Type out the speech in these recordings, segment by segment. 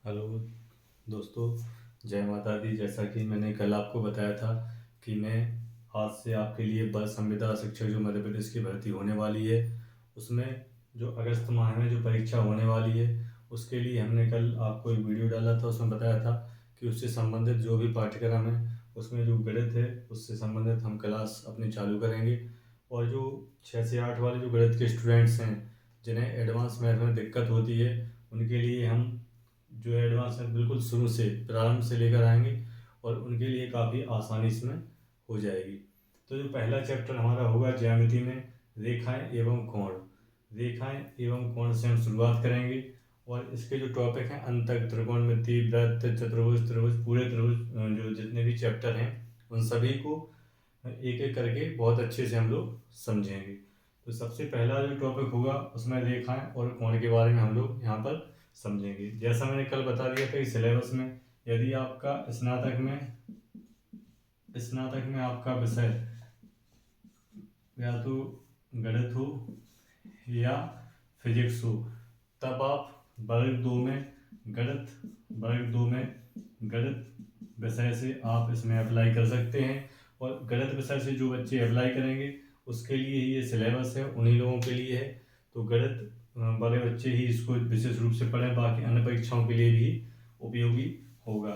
Hello दोस्तों, जय माता दी। जैसा कि मैंने कल आपको बताया था कि मैं आज से आपके लिए बल संविदा शिक्षक जो मध्य प्रदेश की भर्ती होने वाली है, उसमें जो अगस्त माह में जो परीक्षा होने वाली है, उसके लिए हमने कल आपको एक वीडियो डाला था। उसमें बताया था कि उससे संबंधित जो भी पाठ्यक्रम है, उसमें जो गणित है उससे संबंधित हम क्लास अपनी चालू करेंगे। और जो 6 से 8 वाले जो गणित के स्टूडेंट्स हैं, जिन्हें एडवांस मैथ में दिक्कत होती है, उनके लिए हम जो एडवांस है बिल्कुल शुरू से प्रारंभ से लेकर आएंगे और उनके लिए काफ़ी आसानी इसमें हो जाएगी। तो जो पहला चैप्टर हमारा होगा ज्यामिति में रेखाएं एवं कोण। रेखाएं एवं कोण से हम शुरुआत करेंगे और इसके जो टॉपिक हैं अंतक, त्रिकोणमिति, वृत्त, चतुर्भुज, त्रिभुज, पूरे त्रिभुज, जो जितने भी चैप्टर हैं उन सभी को एक एक करके बहुत अच्छे से हम लोग समझेंगे। तो सबसे पहला जो टॉपिक होगा उसमें रेखाएं और कोण के बारे में हम लोग यहाँ पर समझेंगे। जैसा मैंने कल बता दिया था कि सिलेबस में यदि आपका स्नातक में आपका विषय या तो गणित हो या फिजिक्स हो, तब आप वर्ग दो में गणित विषय से आप इसमें अप्लाई कर सकते हैं। और गणित विषय से जो बच्चे अप्लाई करेंगे उसके लिए ही ये सिलेबस है, उन्हीं लोगों के लिए है। तो गणित वाले बच्चे ही इसको विशेष रूप से पढ़ें, बाकी अन्य परीक्षाओं के लिए भी उपयोगी होगा।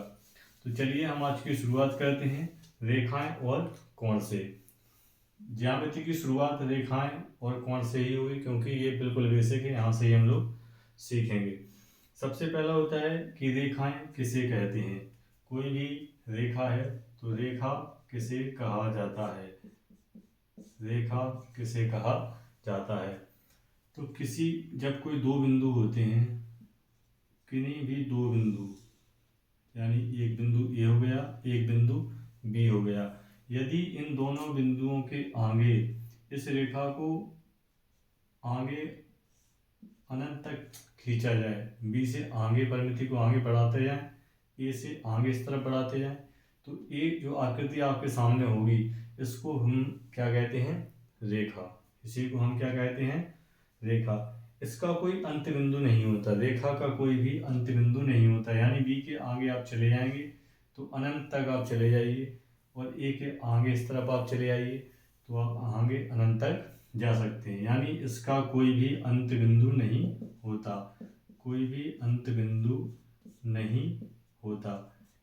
तो चलिए हम आज की शुरुआत करते हैं रेखाएं और कोण से। ज्यामिति की शुरुआत रेखाएं और कोण से ही होगी, क्योंकि ये बिल्कुल बेसिक है, यहाँ से ही हम लोग सीखेंगे। सबसे पहला होता है कि रेखाएं किसे कहते हैं। कोई भी रेखा है तो रेखा किसे कहा जाता है। रेखा किसे कहा जाता है। तो जब कोई दो बिंदु होते हैं, किन्हीं भी दो बिंदु, यानी एक बिंदु ए हो गया, एक बिंदु बी हो गया, यदि इन दोनों बिंदुओं के आगे इस रेखा को आगे अनंत तक खींचा जाए, बी से आगे परिमिति को आगे बढ़ाते जाए, ए से आगे इस तरफ बढ़ाते जाए, तो ये जो आकृति आपके सामने होगी इसको हम क्या कहते हैं, रेखा। इसी को हम क्या कहते हैं, रेखा। इसका कोई अंत बिंदु नहीं होता, रेखा का कोई भी अंत बिंदु नहीं होता। यानी बी के आगे आप चले जाएंगे तो अनंत तक आप चले जाइए, और ए के आगे इस तरफ आप चले आइए तो आप आगे अनंत तक जा सकते हैं। यानी इसका कोई भी अंत बिंदु नहीं होता, कोई भी अंत बिंदु नहीं होता।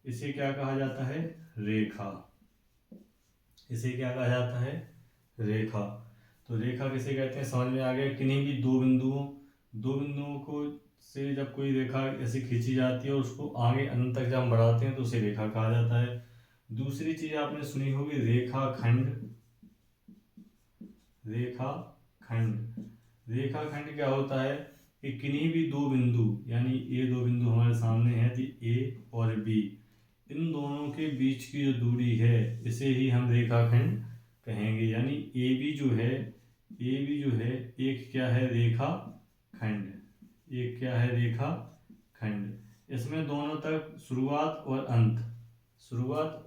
इसे क्या कहा जाता है, रेखा। इसे क्या कहा जाता है, रेखा। तो रेखा किसे कहते हैं समझ में आ गया। किन्हीं भी दो बिंदुओं को से जब कोई रेखा ऐसे खींची जाती है और उसको आगे अनंत तक जब हम बढ़ाते हैं तो उसे रेखा कहा जाता है। दूसरी चीज आपने सुनी होगी रेखाखंड। रेखाखंड क्या होता है कि किन्हीं भी दो बिंदु, यानी ये दो बिंदु हमारे सामने है, ए और बी, इन दोनों के बीच की जो दूरी है इसे ही हम रेखाखंड कहेंगे। यानी ए बी जो है एक क्या है, रेखा खंड। एक क्या है, रेखा खंड। इसमें दोनों तक शुरुआत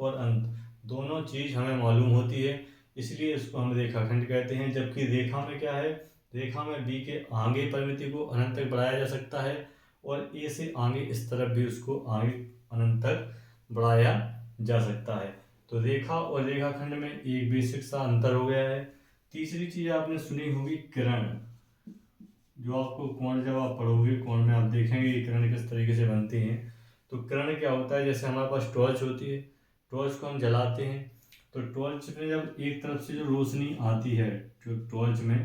और अंत दोनों चीज हमें मालूम होती है, इसलिए इसको हम रेखाखंड कहते हैं। जबकि रेखा में क्या है, रेखा में बी के आगे परिमिति को अनंत तक बढ़ाया जा सकता है और ए से आगे इस तरफ भी उसको आगे अनंत तक बढ़ाया जा सकता है। तो रेखा और रेखाखंड में एक बेसिक सा अंतर हो गया है। तीसरी चीज आपने सुनी होगी किरण। जो आपको कोण, जब आप पढ़ोगे कोण में आप देखेंगे कि किरण किस तरीके से बनती हैं। तो किरण क्या होता है, जैसे हमारे पास टॉर्च होती है, टॉर्च को हम जलाते हैं तो टॉर्च में जब एक तरफ से जो रोशनी आती है, जो टॉर्च में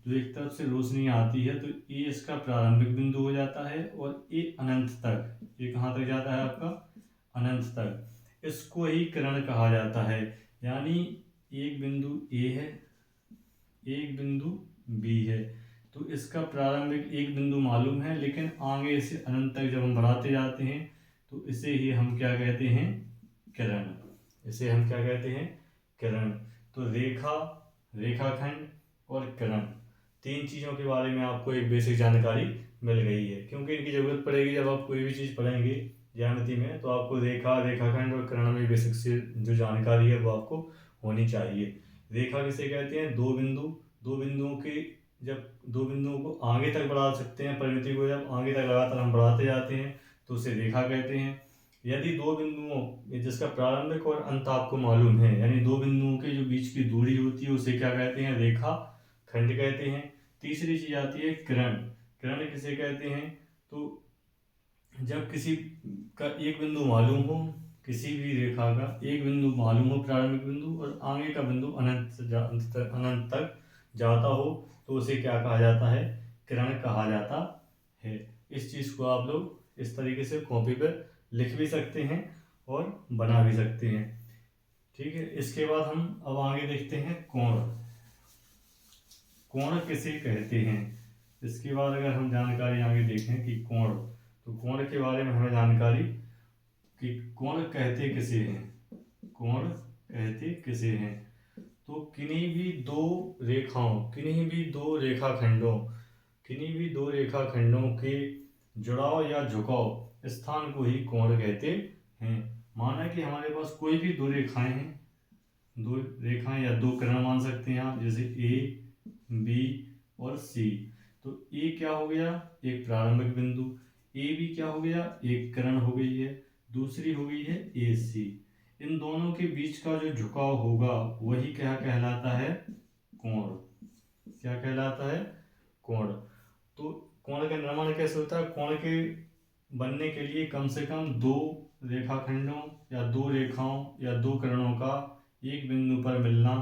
जो एक तरफ से रोशनी आती है, तो ये इसका प्रारंभिक बिंदु हो जाता है और ये अनंत तक, ये कहाँ तक जाता है आपका, अनंत तक। इसको ही किरण कहा जाता है। यानी एक बिंदु ए है, एक बिंदु बी है, तो इसका प्रारंभिक एक बिंदु मालूम है, लेकिन आगे इसे अनंत तक जब हम बढ़ाते जाते हैं तो इसे ही हम क्या कहते हैं, किरण। इसे हम क्या कहते हैं, किरण। तो रेखा, रेखाखंड और किरण, तीन चीज़ों के बारे में आपको एक बेसिक जानकारी मिल गई है, क्योंकि इनकी ज़रूरत पड़ेगी जब आप कोई भी चीज़ पढ़ेंगे ज्यामिति में, तो आपको रेखा, रेखाखंड और किरण में बेसिक से जो जानकारी है वो आपको होनी चाहिए। रेखा किसे कहते हैं, दो बिंदुओं के, जब दो बिंदुओं को आगे तक बढ़ा सकते हैं, परिमिति को जब आगे तक लगातार हम बढ़ाते जाते हैं तो उसे रेखा कहते हैं। यदि दो बिंदुओं जिसका प्रारंभिक और अंत आपको मालूम है, यानी दो बिंदुओं के जो बीच की दूरी होती है उसे क्या कहते हैं, रेखा खंड कहते हैं। तीसरी चीज आती है किरण। किरण किसे कहते हैं, तो जब किसी का एक बिंदु मालूम हो, किसी भी रेखा का एक बिंदु मालूम हो, प्रारंभिक बिंदु, और आगे का बिंदु अनंत तक जाता हो, तो उसे क्या कहा जाता है, किरण कहा जाता है। इस चीज को आप लोग इस तरीके से कॉपी पर लिख भी सकते हैं और बना भी सकते हैं। ठीक है, इसके बाद हम अब आगे देखते हैं कोण। कोण किसे कहते हैं, इसके बाद अगर हम जानकारी आगे देखें कि कोण, तो कोण के बारे में हमें जानकारी कि कोण कहते किसे हैं। कोण कहते किसे हैं, तो किन्हीं भी दो रेखाओं, किन्हीं भी दो रेखाखंडों, किन्हीं भी दो रेखाखंडों के जुड़ाव या झुकाव स्थान को ही कोण कहते हैं। माना कि हमारे पास कोई भी दो रेखाएं हैं, दो रेखाएं या दो किरण मान सकते हैं आप, जैसे ए बी और सी। तो ए क्या हो गया, एक प्रारंभिक बिंदु, ए भी क्या हो गया, एक किरण हो गई है, दूसरी हो गई है ए सी। इन दोनों के बीच का जो झुकाव होगा वही क्या कहलाता है, कोण। क्या कहलाता है, कोण। तो कोण का निर्माण कैसे होता है, कोण के बनने के लिए कम से कम दो रेखाखंडों या दो रेखाओं या दो किरणों का एक बिंदु पर मिलना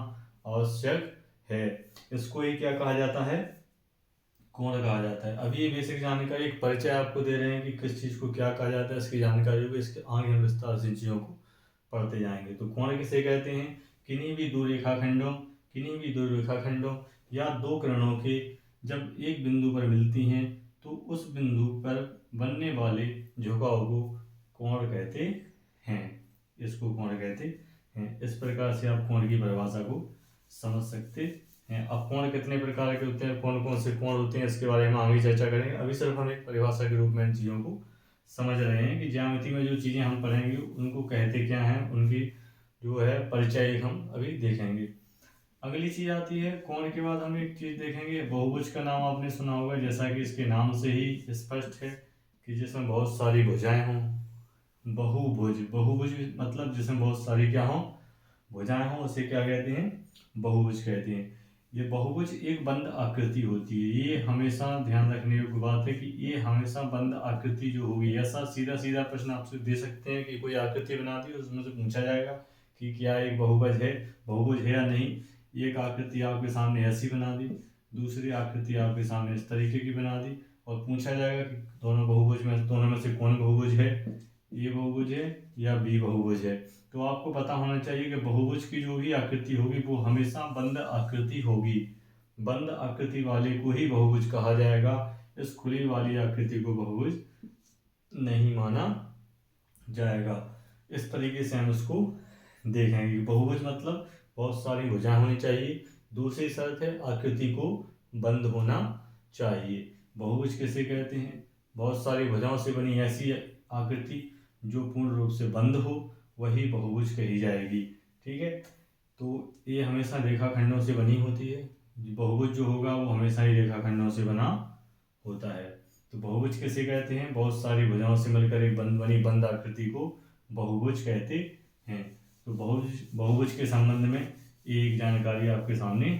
आवश्यक है। इसको ही क्या कहा जाता है, कोण कहा जाता है। अभी ये बेसिक जानकारी, एक परिचय आपको दे रहे हैं कि किस चीज़ को क्या कहा जाता है, इसकी जानकारी होगी, इसके आगे हम विस्तार से इन चीज़ों को पढ़ते जाएंगे। तो कोण किसे कहते हैं, किन्हीं भी दो रेखाखंडों, किन्हीं भी दो रेखाखंडों या दो किरणों के जब एक बिंदु पर मिलती हैं तो उस बिंदु पर बनने वाले झुकाव को कोण कहते हैं। इसको कोण कहते हैं। इस प्रकार से आप कोण की परिभाषा को समझ सकते हैं। अब कोण कितने प्रकार के होते हैं, कौन कौन से कोण होते हैं, इसके बारे में आगे चर्चा करेंगे। अभी सिर्फ हम एक परिभाषा के रूप में इन चीज़ों को समझ रहे हैं कि ज्यामिति में जो चीज़ें हम पढ़ेंगे उनको कहते क्या हैं, उनकी जो है परिचय हम अभी देखेंगे। अगली चीज आती है कोण के बाद हम एक चीज देखेंगे, बहुभुज का नाम आपने सुना होगा, जैसा कि इसके नाम से ही स्पष्ट है कि जिसमें बहुत सारी भुजाएं हों। बहुभुज, बहुभुज मतलब जिसमें बहुत सारी क्या हों, भुजाएं हों, उसे क्या कहते हैं, बहुभुज कहते हैं। ये बहुभुज एक बंद आकृति होती है। ये हमेशा ध्यान रखने योग्य बात है कि ये हमेशा बंद आकृति जो होगी, ऐसा सीधा सीधा प्रश्न आपसे दे सकते हैं कि कोई आकृति बना दी, उसमें से पूछा जाएगा कि क्या एक बहुभुज है, बहुभुज है या नहीं। एक आकृति आपके सामने ऐसी बना दी, दूसरी आकृति आपके सामने इस तरीके की बना दी, और पूछा जाएगा कि दोनों में से कौन बहुभुज है, ए बहुभुज है या बी बहुभुज है। तो आपको पता होना चाहिए कि बहुभुज की जो भी आकृति होगी वो हमेशा बंद आकृति होगी। बंद आकृति वाले को ही बहुभुज कहा जाएगा। इस खुली वाली आकृति को बहुभुज नहीं माना जाएगा। इस तरीके से हम इसको देखेंगे। बहुभुज मतलब बहुत सारी भुजाएं होनी चाहिए। दूसरी शर्त है आकृति को बंद होना चाहिए। बहुभुज किसे कहते हैं, बहुत सारी भुजाओं से बनी ऐसी आकृति जो पूर्ण रूप से बंद हो वही बहुभुज कही जाएगी। ठीक है, तो ये हमेशा रेखाखंडों से बनी होती है। बहुभुज जो होगा वो हमेशा ही रेखाखंडों से बना होता है। तो बहुभुज किसे कहते हैं, बहुत सारी भुजाओं से मिलकर एक बंद आकृति को बहुभुज कहते हैं। तो बहुभुज के संबंध में एक जानकारी आपके सामने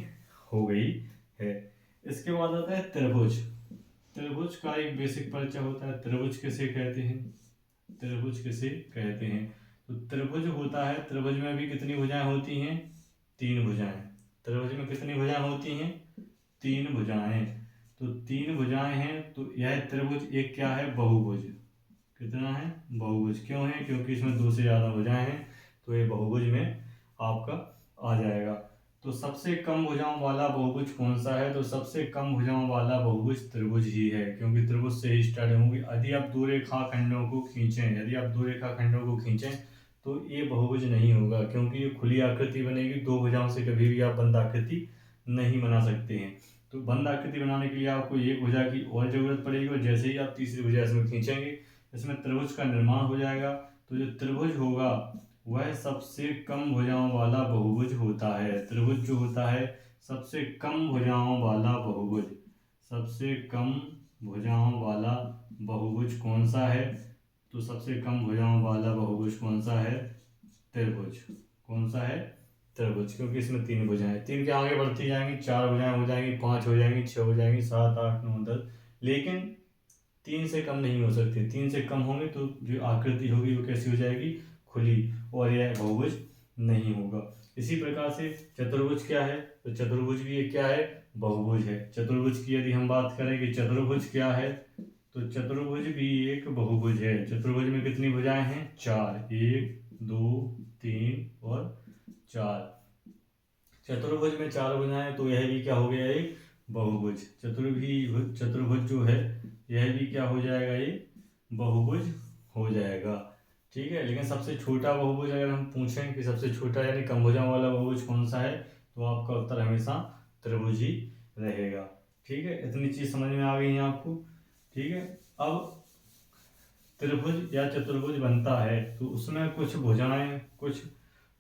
हो गई है। इसके बाद आता है त्रिभुज। त्रिभुज का एक बेसिक परिचय होता है। त्रिभुज किसे कहते हैं, त्रिभुज किसे कहते हैं, तो त्रिभुज होता है, त्रिभुज में भी कितनी भुजाएं होती हैं, तीन भुजाएं। त्रिभुज में कितनी भुजाएं होती हैं, तीन भुजाएं। तो तीन भुजाएं हैं, तो यह त्रिभुज एक क्या है, बहुभुज। कितना है, बहुभुज। क्यों है, क्योंकि इसमें दो से ज़्यादा भुजाएं हैं, तो ये बहुभुज में आपका आ जाएगा। तो सबसे कम भुजाओं वाला बहुभुज कौन सा है, तो सबसे कम भुजाओं वाला बहुभुज त्रिभुज ही है, क्योंकि त्रिभुज से ही स्टार्ट होंगी। यदि आप दो रेखाखंडों को खींचें तो ये बहुभुज नहीं होगा, क्योंकि ये खुली आकृति बनेगी। दो भुजाओं से कभी भी आप बंद आकृति नहीं बना सकते हैं। तो बंद आकृति बनाने के लिए आपको एक भुजा की और जरूरत पड़ेगी, और जैसे ही आप तीसरी भुजा इसमें खींचेंगे इसमें त्रिभुज का निर्माण हो जाएगा। तो जो त्रिभुज होगा वह सबसे कम भुजाओं वाला बहुभुज होता है। त्रिभुज जो होता है सबसे कम भुजाओं वाला बहुभुज। सबसे कम भुजाओं वाला बहुभुज कौन सा है, तो सबसे कम भुजाओं वाला बहुभुज कौन सा है? त्रिभुज। कौन सा है? त्रिभुज, क्योंकि इसमें 3 भुजाएं, 3 के आगे बढ़ती जाएंगी, 4 भुजाएं हो जाएंगी, 5 हो जाएंगी, 6 हो जाएंगी, 7, 8, 9, 10, लेकिन 3 से कम नहीं हो सकती। 3 से कम होंगे तो जो आकृति होगी वो कैसी हो जाएगी? खुली, और यह बहुभुज नहीं होगा। इसी प्रकार से चतुर्भुज क्या है? तो चतुर्भुज भी ये क्या है? बहुभुज है। चतुर्भुज की यदि हम बात करें कि चतुर्भुज क्या है, तो चतुर्भुज भी एक बहुभुज है। चतुर्भुज में कितनी भुजाएं हैं? 4, 1, 2, 3 और 4। चतुर्भुज में 4 भुजाएं, तो यह भी क्या हो गया? एक बहुभुज। चतुर्भुज जो है यह भी क्या हो जाएगा? ये बहुभुज हो जाएगा। ठीक है, लेकिन सबसे छोटा बहुभुज अगर हम पूछें कि सबसे छोटा यानी कम भुजाओं वाला बहुभुज कौन सा है, तो आपका उत्तर हमेशा त्रिभुज ही रहेगा। ठीक है, इतनी चीज समझ में आ गई है आपको? ठीक है, अब त्रिभुज या चतुर्भुज बनता है तो उसमें कुछ भुजाएं, कुछ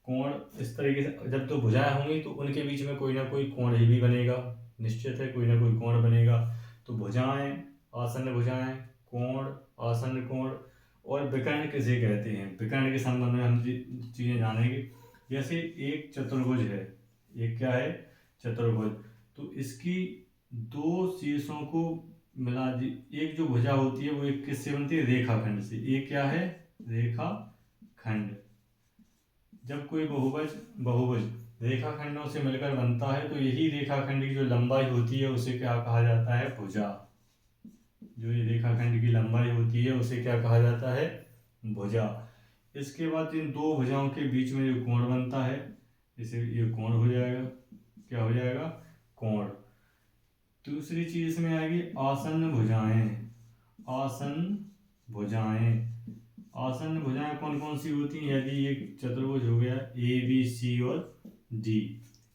कोण, इस तरीके से जब तो भुजाएं होंगी तो उनके बीच में कोई ना कोई कोण ही भी बनेगा, निश्चित है कोई ना कोई कोण बनेगा। तो भुजाएं, आसन्न भुजाएं, कोण, आसन्न कोण, और विकर्ण किसे कहते हैं? विकर्ण के संबंध में हम चीजें जानेंगे। जैसे एक चतुर्भुज है, एक क्या है? चतुर्भुज। तो इसकी 2 शीर्षों को मिला दी, एक जो भुजा होती है वो एक किससे बनती है? रेखाखंड से। एक क्या है? रेखाखंड। जब कोई बहुभुज रेखाखंडों से मिलकर बनता है तो यही रेखाखंड की जो लंबाई होती है उसे क्या कहा जाता है? भुजा। जो ये रेखाखंड की लंबाई होती है उसे क्या कहा जाता है? भुजा। इसके बाद इन 2 भुजाओं के बीच में जो कोण बनता है, इसे ये कोण हो जाएगा। क्या हो जाएगा? कोण। दूसरी चीज इसमें आएगी आसन्न भुजाएं। आसन्न भुजाएं, आसन्न भुजाएं कौन कौन सी होती हैं? यदि एक चतुर्भुज हो गया ए बी सी और डी,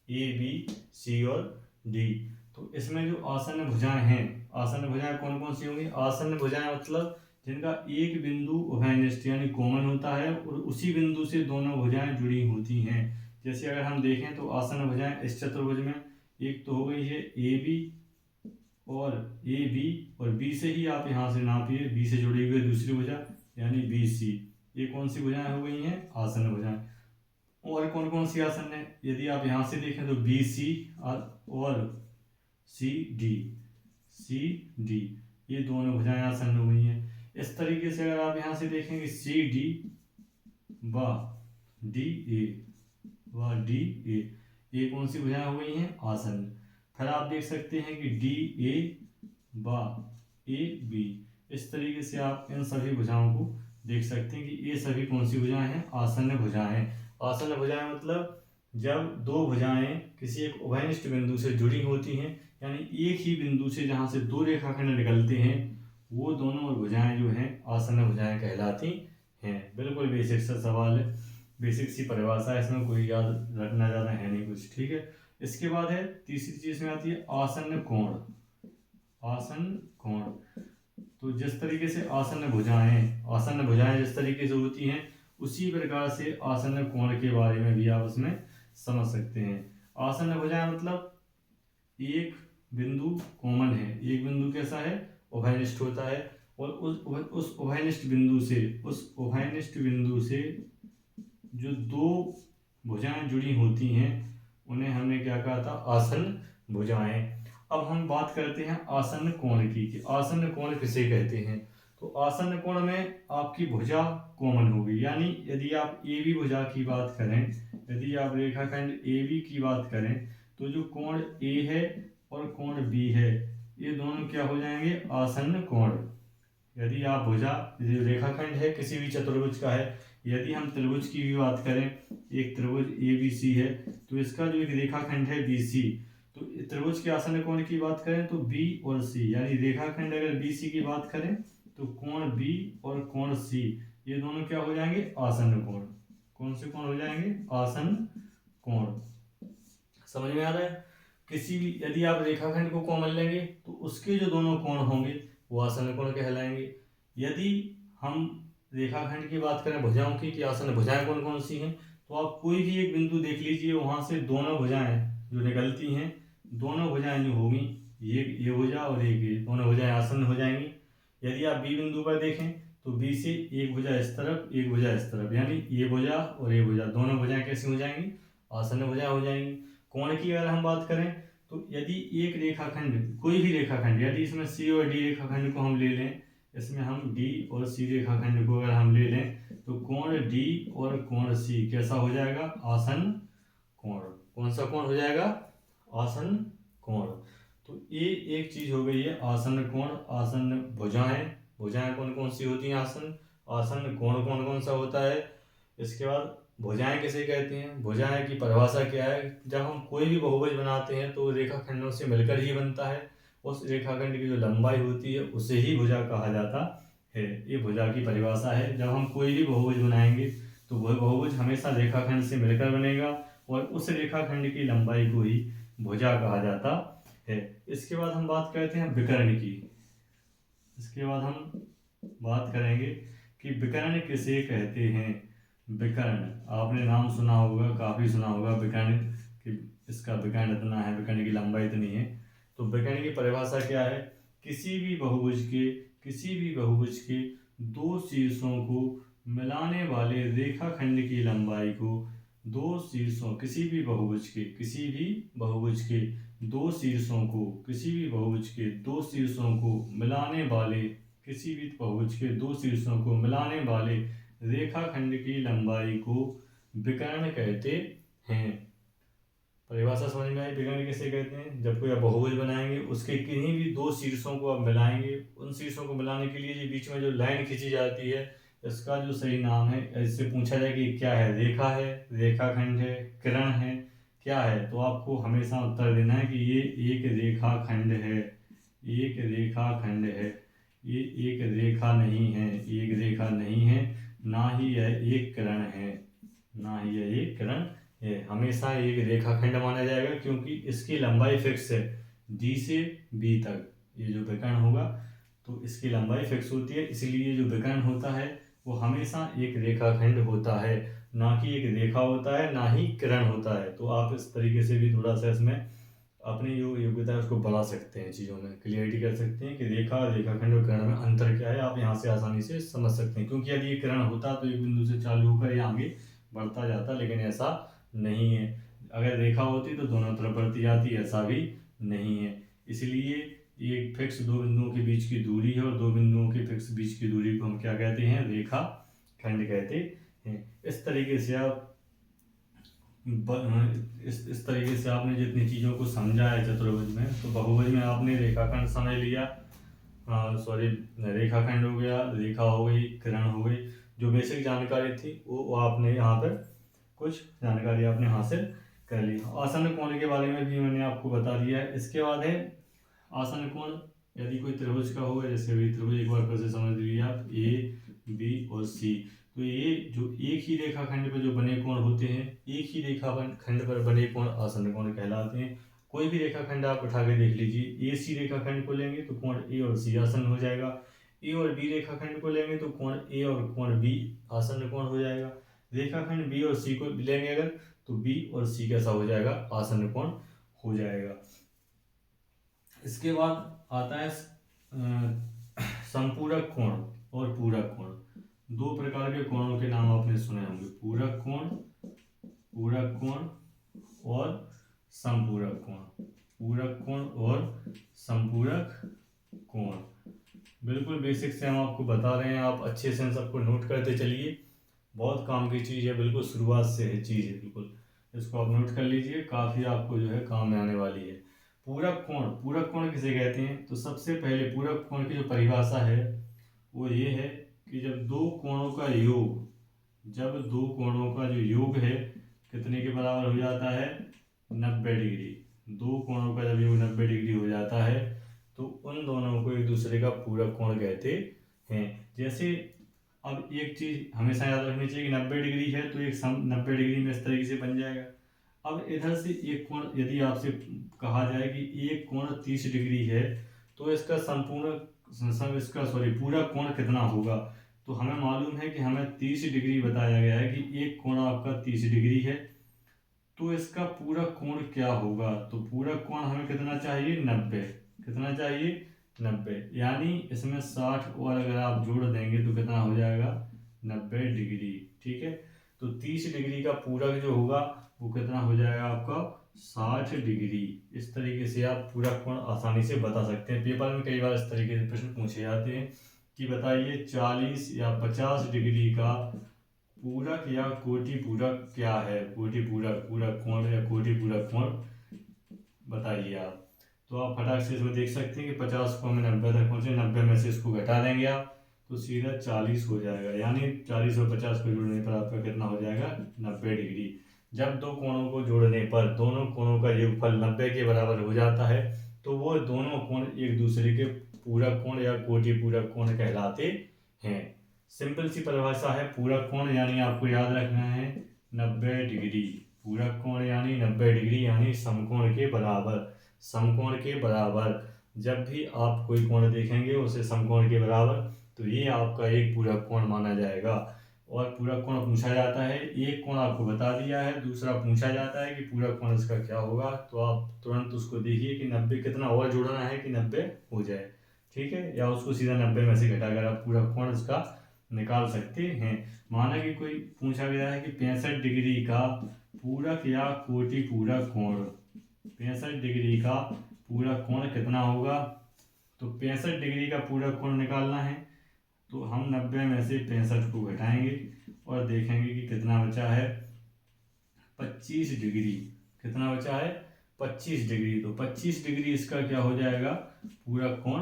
ए बी सी और डी, तो इसमें जो आसन्न भुजाएं हैं, आसन्न भुजाएं कौन कौन सी होंगी? आसन्न भुजाएं मतलब जिनका एक बिंदु उभयनिष्ठ यानी कॉमन होता है और उसी बिंदु से दोनों भुजाएं जुड़ी होती हैं। जैसे अगर हम देखें तो आसन्न भुजाएं इस चतुर्भुज में एक तो हो गई है ए बी, और ए बी और बी से ही आप यहाँ से नापिए, बी से जुड़ी हुई दूसरी भुजा यानी बी सी। ये कौन सी भुजाएं हो गई हैं? आसन्न भुजाएं। और कौन कौन सी आसन्न है? यदि आप यहाँ से देखें तो बी सी और सी डी, सी डी, ये दोनों भुजाएं आसन्न हो गई हैं। इस तरीके से अगर आप यहाँ से देखेंगे सी डी व डी ए, व डी ए, ये कौन सी भुजाएं हो गई हैं? आसन्न। फिर आप देख सकते हैं कि डी ए व ए बी, इस तरीके से आप इन सभी भुजाओं को देख सकते हैं कि ये सभी कौन सी भुजाएं हैं? आसन्न भुजाएं। आसन्न भुजाएं मतलब जब 2 भुजाएं किसी एक उभयनिष्ठ बिंदु से जुड़ी होती हैं, यानी एक ही बिंदु से जहां से 2 रेखाखंड निकलते हैं, वो दोनों भुजाएं जो हैं आसन्न भुजाएं कहलाती हैं। बिल्कुल बेसिक सा सवाल है, बेसिक सी परिभाषा है, इसमें कोई याद रखना ज़्यादा है नहीं कुछ। ठीक है, इसके बाद है तीसरी चीज में आती है आसन्न कोण। आसन्न कोण, तो जिस तरीके से आसन्न भुजाएं जिस तरीके से होती हैं, उसी प्रकार से आसन्न कोण के बारे में भी आप उसमें समझ सकते हैं। आसन्न भुजाएं मतलब एक बिंदु कॉमन है, एक बिंदु कैसा है? उभयनिष्ठ होता है, और उस उभयनिष्ठ बिंदु से जो 2 भुजाएं जुड़ी होती हैं उन्हें हमने क्या कहा था? आसन्न भुजाएं। अब हम बात करते हैं आसन्न कोण की, कि आसन्न कोण किसे कहते हैं। तो आसन्न कोण में आपकी भुजा कॉमन होगी, यानी यदि आप ए बी भुजा की बात करें, यदि आप रेखाखंड ए बी की बात करें, तो जो कोण ए है और कोण बी है, ये दोनों क्या हो जाएंगे? आसन्न कोण। यदि आप भुजा, रेखाखंड है किसी भी चतुर्भुज का है, यदि हम त्रिभुज की भी बात करें, एक त्रिभुज ए बी सी है, तो इसका जो एक रेखाखंड है बी सी, तो त्रिभुज के आसन्न कोण की बात करें तो बी और सी, यानी रेखाखंड अगर बी सी की बात करें तो कोण बी और कोण सी, ये दोनों क्या हो जाएंगे? आसन्न कोण। कौन से कोण हो जाएंगे? आसन्न कोण। समझ में आ रहा है? किसी भी यदि आप रेखाखंड को कॉमन लेंगे तो उसके जो दोनों कोण होंगे वो आसन्न कोण कहलाएंगे। यदि हम रेखाखंड की बात करें भुजाओं की कि आसन्न भुजाएं कौन कौन सी हैं, तो आप कोई भी एक बिंदु देख लीजिए, वहां से दोनों भुजाएं जो निकलती हैं, दोनों भुजाएं जो होंगी, ये भुजा और एक ये, दोनों भुजाएं आसन्न हो जाएंगी। यदि आप बी बिंदु पर देखें तो बी से एक भुजा इस तरफ, एक भुजा इस तरफ, यानी ये भुजा और ये भुजा, दोनों भुजाएं कैसी हो जाएंगी? आसन्न भुजा हो जाएंगी। कोण की अगर हम बात करें तो यदि एक रेखाखंड, कोई भी रेखाखंड, यदि इसमें सी और डी रेखाखंड को हम ले लें, इसमें हम डी और सी रेखाखंड को अगर हम ले लें, तो कोण डी और कोण सी कैसा हो जाएगा? आसन्न कोण। कौन सा कोण हो जाएगा? आसन्न कोण। तो ये एक चीज हो गई है आसन्न कोण। आसन्न भुजाएं, भुजाएं कौन कौन सी होती हैं? आसन्न। आसन्न कोण कौन कौन सा होता है? इसके बाद भुजाएं किसे कहते हैं? भुजाएं की परिभाषा क्या है? जब हम कोई भी बहुभुज बनाते हैं तो रेखाखंडों से मिलकर ही बनता है। उस रेखाखंड की जो लंबाई होती है उसे ही भुजा कहा जाता है। ये भुजा की परिभाषा है। जब हम कोई भी बहुभुज बनाएंगे तो वह बहुभुज हमेशा रेखाखंड से मिलकर बनेगा और उस रेखाखंड की लंबाई को ही भुजा कहा जाता है। इसके बाद हम बात करते हैं विकर्ण की। इसके बाद हम बात करेंगे कि विकर्ण किसे कहते हैं। विकर्ण आपने नाम सुना होगा, काफ़ी सुना होगा विकर्ण कि इसका विकर्ण इतना है, विकर्ण की लंबाई इतनी है। तो विकर्ण की परिभाषा क्या है? किसी भी बहुभुज के दो शीर्षों को मिलाने वाले रेखाखंड की लंबाई को दो शीर्षों, किसी भी बहुभुज के दो शीर्षों को, किसी भी बहुभुज के दो शीर्षों को मिलाने वाले, किसी भी बहुभुज के दो शीर्षों को मिलाने वाले रेखाखंड की लंबाई को विकर्ण कहते हैं। परिभाषा समझ में आई? विकर्ण किसे कहते हैं? जब कोई आप बहुभुज बनाएंगे उसके किन्हीं भी दो शीर्षों को आप मिलाएंगे, उन शीर्षों को मिलाने के लिए जो बीच में जो लाइन खींची जाती है, इसका जो सही नाम है, इससे पूछा जाए कि क्या है? रेखा है, रेखाखंड है, किरण है, क्या है? तो आपको हमेशा उत्तर देना है कि ये एक रेखाखंड है, एक रेखाखंड है। ये एक रेखा नहीं है, एक रेखा नहीं है, ना ही यह एक किरण है, ना ही यह एक किरण है। हमेशा एक रेखाखंड माना जाएगा क्योंकि इसकी लंबाई फिक्स है, डी से बी तक। ये जो विकर्ण होगा तो इसकी लंबाई फिक्स होती है, इसलिए जो विकर्ण होता है वो हमेशा एक रेखाखंड होता है, ना कि एक रेखा होता है, ना ही किरण होता है। तो आप इस तरीके से भी थोड़ा सा इसमें अपनी जो योग्यता है उसको बढ़ा सकते हैं, चीज़ों में क्लियरिटी कर सकते हैं कि रेखा, रेखाखंड और किरण में अंतर क्या है। आप यहाँ से आसानी से समझ सकते हैं, क्योंकि यदि ये किरण होता तो एक बिंदु से चालू होकर ये आगे बढ़ता जाता, लेकिन ऐसा नहीं है। अगर रेखा होती तो दोनों तरफ बढ़ती जाती, ऐसा भी नहीं है। इसलिए ये फिक्स दो बिंदुओं के बीच की दूरी है और दो बिंदुओं के फिक्स बीच की दूरी को हम क्या कहते हैं? रेखा खंड कहते हैं। इस तरीके से आप इस तरीके से आपने जितनी चीज़ों को समझा है चतुर्भुज में, तो बहुभुज में आपने रेखाखंड समझ लिया, सॉरी रेखाखंड हो गया, रेखा हो गई, किरण हो गई, जो बेसिक जानकारी थी वो आपने यहाँ पर कुछ जानकारी आपने हासिल कर ली। आसन्न कोण के बारे में भी मैंने आपको बता दिया है। इसके बाद है आसन्न कोण यदि कोई त्रिभुज का होगा, जैसे भी त्रिभुज एक बार फिर से समझ लीजिए आप, ए बी और सी। तो ये जो एक ही रेखाखंड पर जो बने कोण होते हैं, एक ही रेखाखंड पर बने कोण आसन्न कोण कहलाते हैं। कोई भी रेखाखंड आप उठा के देख लीजिए, ए सी रेखाखंड को लेंगे तो कोण ए और सी आसन्न हो जाएगा, ए और बी रेखाखंड को लेंगे तो कोण ए और कोण बी आसन्न कोण हो जाएगा। रेखाखंड बी और सी को लेंगे अगर तो बी और सी कैसा हो जाएगा? आसन्न कोण हो जाएगा। इसके बाद आता है संपूरक कोण और पूरक कोण। दो प्रकार के कोणों के नाम आपने सुने होंगे, पूरक कोण और संपूरक कोण। पूरक कोण और संपूरक कोण बिल्कुल बेसिक से हम आपको बता रहे हैं, आप अच्छे से इन सबको नोट करते चलिए। बहुत काम की चीज़ है, बिल्कुल शुरुआत से है चीज़ है, बिल्कुल इसको आप नोट कर लीजिए, काफ़ी आपको जो है काम में आने वाली है। पूरक कोण किसे कहते हैं? तो सबसे पहले पूरक कोण की जो परिभाषा है वो ये है कि जब दो कोणों का जो योग है कितने के बराबर हो जाता है? 90 डिग्री। दो कोणों का जब योग 90 डिग्री हो जाता है तो उन दोनों को एक दूसरे का पूरक कोण कहते हैं। जैसे अब एक चीज़ हमेशा याद रखनी चाहिए कि 90 डिग्री है तो एक 90 डिग्री में इस तरीके से बन जाएगा। अब इधर से एक कोण यदि आपसे कहा जाए कि एक कोण 30 डिग्री है तो इसका पूरा कोण कितना होगा? तो हमें मालूम है कि हमें 30 डिग्री बताया गया है कि एक कोण आपका 30 डिग्री है, तो इसका पूरा कोण क्या होगा? तो पूरा कोण हमें कितना चाहिए? 90। कितना चाहिए? 90, यानी इसमें 60 और अगर आप जोड़ देंगे तो कितना हो जाएगा 90 डिग्री। ठीक है, तो 30 डिग्री का पूरक जो होगा वो कितना हो जाएगा आपका 60 डिग्री। इस तरीके से आप पूरक कोण आसानी से बता सकते हैं। पेपर में कई बार इस तरीके से प्रश्न पूछे जाते हैं कि बताइए 40 या 50 डिग्री का पूरक या कोटि पूरक क्या है। कोटि पूरक, पूरक कोण या कोटि पूरक कोण बताइए आप। तो आप फटाक से इसमें देख सकते हैं कि 50 को हमें 90 तक पहुँचे, 90 में से इसको घटा देंगे आप तो सीधा 40 हो जाएगा, यानी 40 और 50 को जोड़ने पर आपका कितना हो जाएगा 90 डिग्री। जब दो कोणों को जोड़ने पर दोनों कोणों का योगफल 90 के बराबर हो जाता है तो वो दोनों कोण एक दूसरे के पूरक कोण या कोटि पूरक कोण कहलाते हैं। सिंपल सी परिभाषा है पूरक कोण यानी आपको याद रखना है 90 डिग्री। पूरक कोण यानी 90 डिग्री यानी समकोण के बराबर। समकोण के बराबर जब भी आप कोई कोण देखेंगे उसे समकोण के बराबर तो ये आपका एक पूरक कोण माना जाएगा। और पूरक कोण पूछा जाता है, एक कोण आपको बता दिया है, दूसरा पूछा जाता है कि पूरक कोण इसका क्या होगा, तो आप तुरंत उसको देखिए कि 90 कितना और जोड़ना है कि 90 हो जाए। ठीक है, या उसको सीधा 90 में से घटाकर आप पूरक कोण इसका निकाल सकते हैं। माना कि कोई पूछा गया है कि 65 डिग्री का पूरक या कोटि पूरक कोण, 65 डिग्री का पूरक कोण कितना होगा। तो 65 डिग्री का पूरक कोण निकालना है तो हम 90 में से 65 को घटाएंगे और देखेंगे कि कितना बचा है 25 डिग्री। कितना बचा है 25 डिग्री। तो 25 डिग्री इसका क्या हो जाएगा पूरक कोण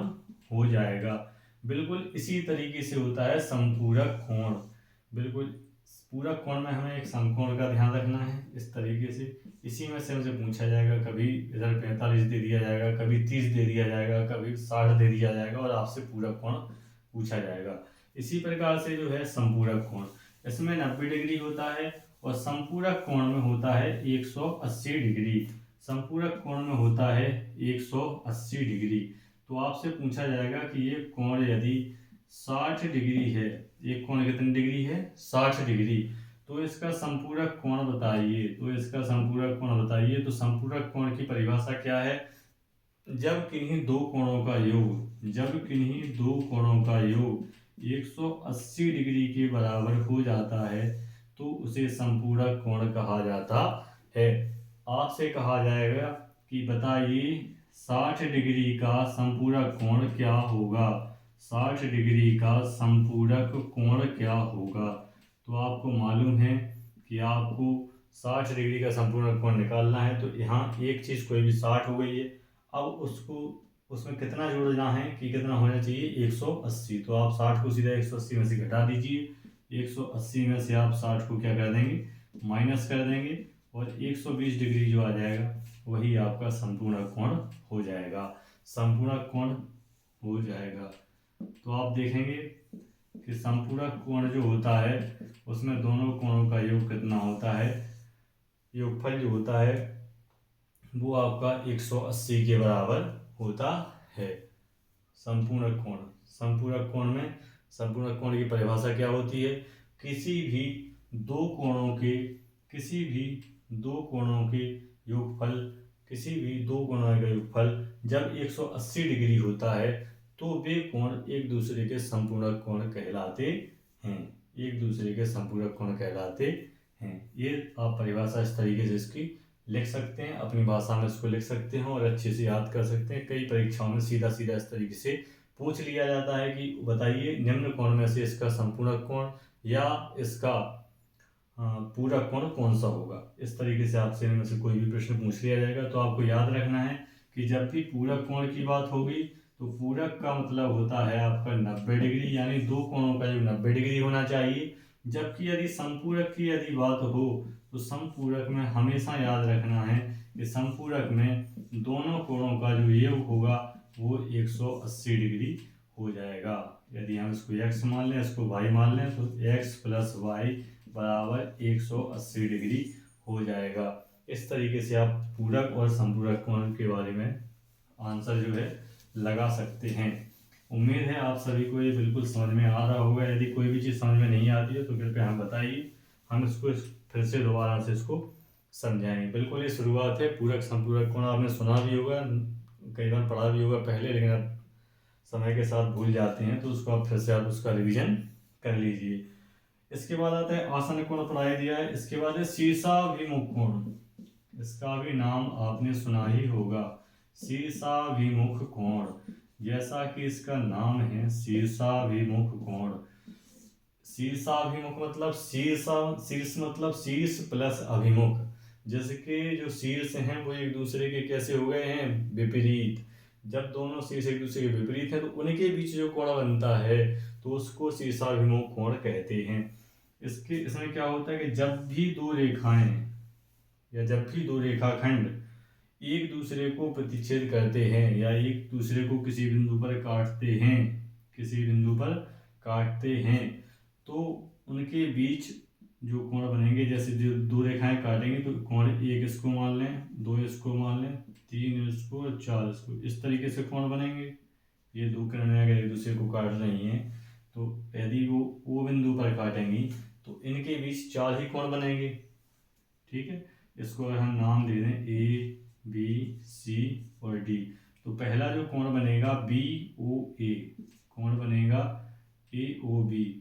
हो जाएगा। बिल्कुल इसी तरीके से होता है समपूरक कोण। बिल्कुल पूरक कोण में हमें एक समकोण का ध्यान रखना है इस तरीके से। इसी में से हमसे पूछा जाएगा, कभी इधर 45 दे दिया जाएगा, कभी 30 दे दिया जाएगा, कभी 60 दे दिया जाएगा और आपसे पूरक कोण पूछा जाएगा। इसी प्रकार से जो है समपूरक कोण, इसमें 90 डिग्री होता है और समपूरक कोण में होता है 180 डिग्री। समपूरक कोण में होता है 180 डिग्री। तो आपसे पूछा जाएगा कि ये कोण यदि 60 डिग्री है, एक कोण कितनी डिग्री है 60 डिग्री, तो इसका संपूरक कोण बताइए। तो इसका संपूरक कोण बताइए। तो संपूरक कोण की परिभाषा क्या है, जब किन्हीं दो कोणों का योग, जब किन्हीं दो कोणों का योग 180 डिग्री के बराबर हो जाता है तो उसे संपूरक कोण कहा जाता है। आपसे कहा जाएगा कि बताइए 60 डिग्री का संपूरक कोण क्या होगा। 60 डिग्री का संपूरक कोण क्या होगा। तो आपको मालूम है कि आपको 60 डिग्री का संपूरक कोण निकालना है। तो यहाँ एक चीज़ कोई भी 60 हो गई है, अब उसको उसमें कितना जोड़ना है कि कितना होना चाहिए 180। तो आप 60 को सीधा 180 में से घटा दीजिए। 180 में से आप 60 को क्या कर देंगे माइनस कर देंगे और 120 डिग्री जो आ जाएगा वही आपका संपूरक कोण हो जाएगा। संपूरक कोण हो जाएगा। तो आप देखेंगे कि संपूरक कोण जो होता है उसमें दोनों कोणों का योग कितना होता है, योगफल जो होता है वो आपका 180 के बराबर होता है। संपूरक कोण, संपूरक कोण में संपूरक कोण की परिभाषा क्या होती है, किसी भी दो कोणों के योगफल, किसी भी दो कोणों का योगफल जब 180 डिग्री होता है तो वे कोण एक दूसरे के संपूरक कोण कहलाते हैं। एक दूसरे के संपूरक कोण कहलाते हैं। ये आप परिभाषा इस तरीके से इसकी लिख सकते हैं, अपनी भाषा में इसको लिख सकते हैं और अच्छे से याद कर सकते हैं। कई परीक्षाओं में सीधा सीधा इस तरीके से पूछ लिया जाता है कि बताइए निम्न कोण में से इसका संपूरक कोण या इसका पूरक कोण कौन सा होगा। इस तरीके से आपसे इनमें से कोई भी प्रश्न पूछ लिया जाएगा। तो आपको याद रखना है कि जब भी पूरक कोण की बात होगी तो पूरक का मतलब होता है आपका 90 डिग्री, यानी दो कोणों का जो 90 डिग्री होना चाहिए। जबकि यदि संपूरक की यदि बात हो तो संपूरक में हमेशा याद रखना है कि संपूरक में दोनों कोणों का जो योग होगा वो 180 डिग्री हो जाएगा। यदि हम इसको x मान लें, इसको y मान लें तो x प्लस वाई बराबर 180 डिग्री हो जाएगा। इस तरीके से आप पूरक और संपूरक कोण के बारे में आंसर जो है लगा सकते हैं। उम्मीद है आप सभी को ये बिल्कुल समझ में आ रहा होगा। यदि कोई भी चीज़ समझ में नहीं आती है तो कृपया हम बताइए, हम इसको फिर से दोबारा से इसको समझाएंगे। बिल्कुल ये शुरुआत है। पूरक संपूरक कोण आपने सुना भी होगा, कई बार पढ़ा भी होगा पहले, लेकिन अब समय के साथ भूल जाते हैं, तो उसको आप फिर से आप उसका रिवीजन कर लीजिए। इसके बाद आता है आसन कोण पढ़ाई दिया है। इसके बाद है शीर्षाभिमुख कोण। इसका भी नाम आपने सुना ही होगा, शीर्षाभिमुख कोण। जैसा कि इसका नाम है शीर्षाभिमुख कोण। शीर्षाभिमुख मतलब शीर्ष मतलब शीर्ष प्लस अभिमुख। जैसे कि जो शीर्ष हैं वो एक दूसरे के कैसे हो गए हैं, विपरीत। जब दोनों शीर्ष एक दूसरे के विपरीत हैं तो उनके बीच जो कोण बनता है तो उसको शीर्षाभिमुख कोण कहते हैं। इसमें क्या होता है कि जब भी दो रेखाएं या जब भी दो रेखाखंड एक दूसरे को प्रतिच्छेद करते हैं या एक दूसरे को किसी बिंदु पर काटते हैं तो उनके बीच जो कोण बनेंगे, जैसे जो दो रेखाएं काटेंगे तो कोण एक इसको मान लें, दो इसको मान लें, तीन इसको और चार इसको, इस तरीके से कोण बनेंगे। ये दो किरणें अगर एक दूसरे को काट रही हैं तो यदि वो बिंदु पर काटेंगी तो इनके बीच चार ही कोण बनेंगे। ठीक है, इसको अगर हम नाम दे दें ए बी सी और डी, तो पहला जो कोण बनेगा बी ओ ए, कोण बनेगा ए ओ बी।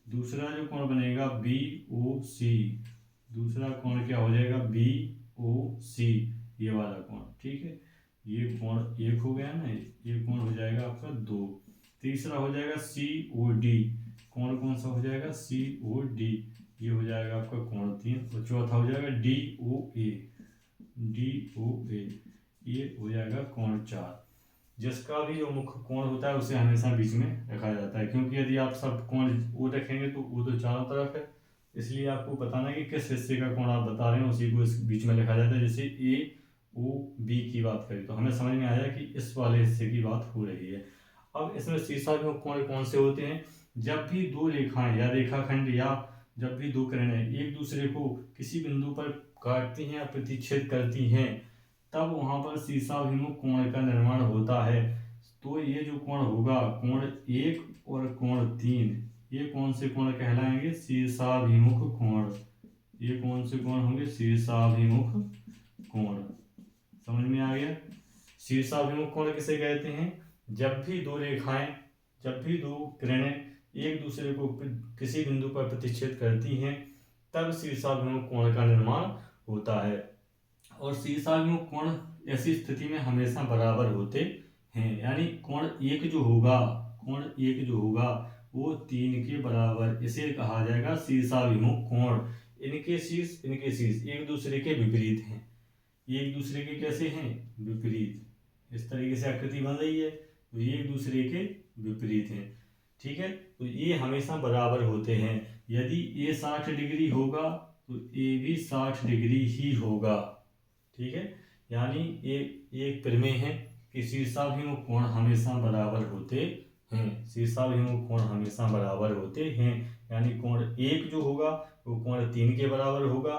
दूसरा जो कोण बनेगा बी ओ सी, दूसरा कोण क्या हो जाएगा बी ओ सी, ये वाला कोण। ठीक है, ये कोण एक हो गया ना, ये कोण हो जाएगा आपका दो। तीसरा हो जाएगा सी ओ डी, कोण कौन सा हो जाएगा सी ओ डी, ये हो जाएगा आपका कोण तीन। और चौथा हो जाएगा डी ओ ए, ये हो जाएगा कोण चार। जिसका भी जो मुख्य कोण होता है उसे हमेशा बीच में रखा जाता है, क्योंकि यदि आप सब कोण वो रखेंगे तो वो तो चारों तरफ है, इसलिए आपको बताना है कि किस हिस्से का कोण आप बता रहे हैं उसी को इस बीच में लिखा जाता है। जैसे ए ओ बी की बात करें तो हमें समझ में आया कि इस वाले हिस्से की बात हो रही है। अब इसमें शीर्षाभिमुख कोण कौन से होते हैं, जब भी दो रेखाएं या रेखाखंड या जब भी दो किरणें एक दूसरे को किसी बिंदु पर काटती हैं या प्रतिच्छेद करती हैं तब वहां पर शीर्षाभिमुख कोण का निर्माण होता है। तो ये जो कोण होगा, कोण एक और कोण तीन, ये कौन से कोण कहलाएंगे, शीर्षाभिमुख कोण। ये कौन से कोण होंगे, शीर्षाभिमुख कोण। समझ में आ गया। शीर्षाभिमुख कोण किसे कहते हैं, जब भी दो किरणें एक दूसरे को किसी बिंदु पर प्रतिच्छेद करती हैं तब शीर्षाभिमुख कोण का निर्माण होता है। और शीर्षाभिमुख कोण ऐसी स्थिति में हमेशा बराबर होते हैं, यानी कोण एक जो होगा वो तीन के बराबर, इसे कहा जाएगा शीर्षाभिमुख कोण। इनके शीर्ष एक दूसरे के विपरीत हैं, एक दूसरे के कैसे हैं, विपरीत। इस तरीके से आकृति बन रही है तो ये एक दूसरे के विपरीत हैं। ठीक है, तो ये हमेशा बराबर होते हैं। यदि ए 60 डिग्री होगा तो ए भी 60 डिग्री ही होगा। ठीक है, यानी एक प्रमेय है कि शीर्षाभिमुख कोण हमेशा बराबर होते हैं। शीर्षाभिमुख कोण हमेशा बराबर होते हैं, यानी कोण एक जो होगा वो कोण तीन के बराबर होगा,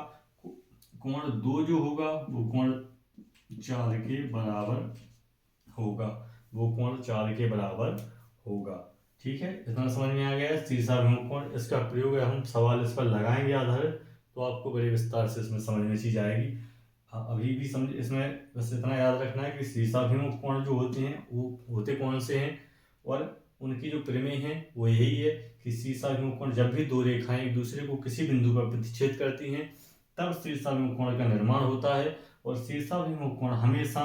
कोण दो जो होगा वो कोण चार के बराबर होगा। ठीक है, इतना समझ में आ गया शीर्षाभिमुख कोण। इसका प्रयोग हम सवाल इस पर लगाएंगे आधारित, तो आपको बड़े विस्तार से इसमें समझ में चीज आएगी। अभी भी समझ, इसमें बस इतना याद रखना है कि शीर्षाभिमुख कोण जो होते हैं वो होते कौन से हैं, और उनकी जो प्रमेय है वो यही है कि शीर्षाभिमुख कोण जब भी दो रेखाएं एक दूसरे को किसी बिंदु पर प्रतिच्छेद करती हैं तब शीर्षाभिमुख कोण का निर्माण होता है, और शीर्षाभिमुख कोण हमेशा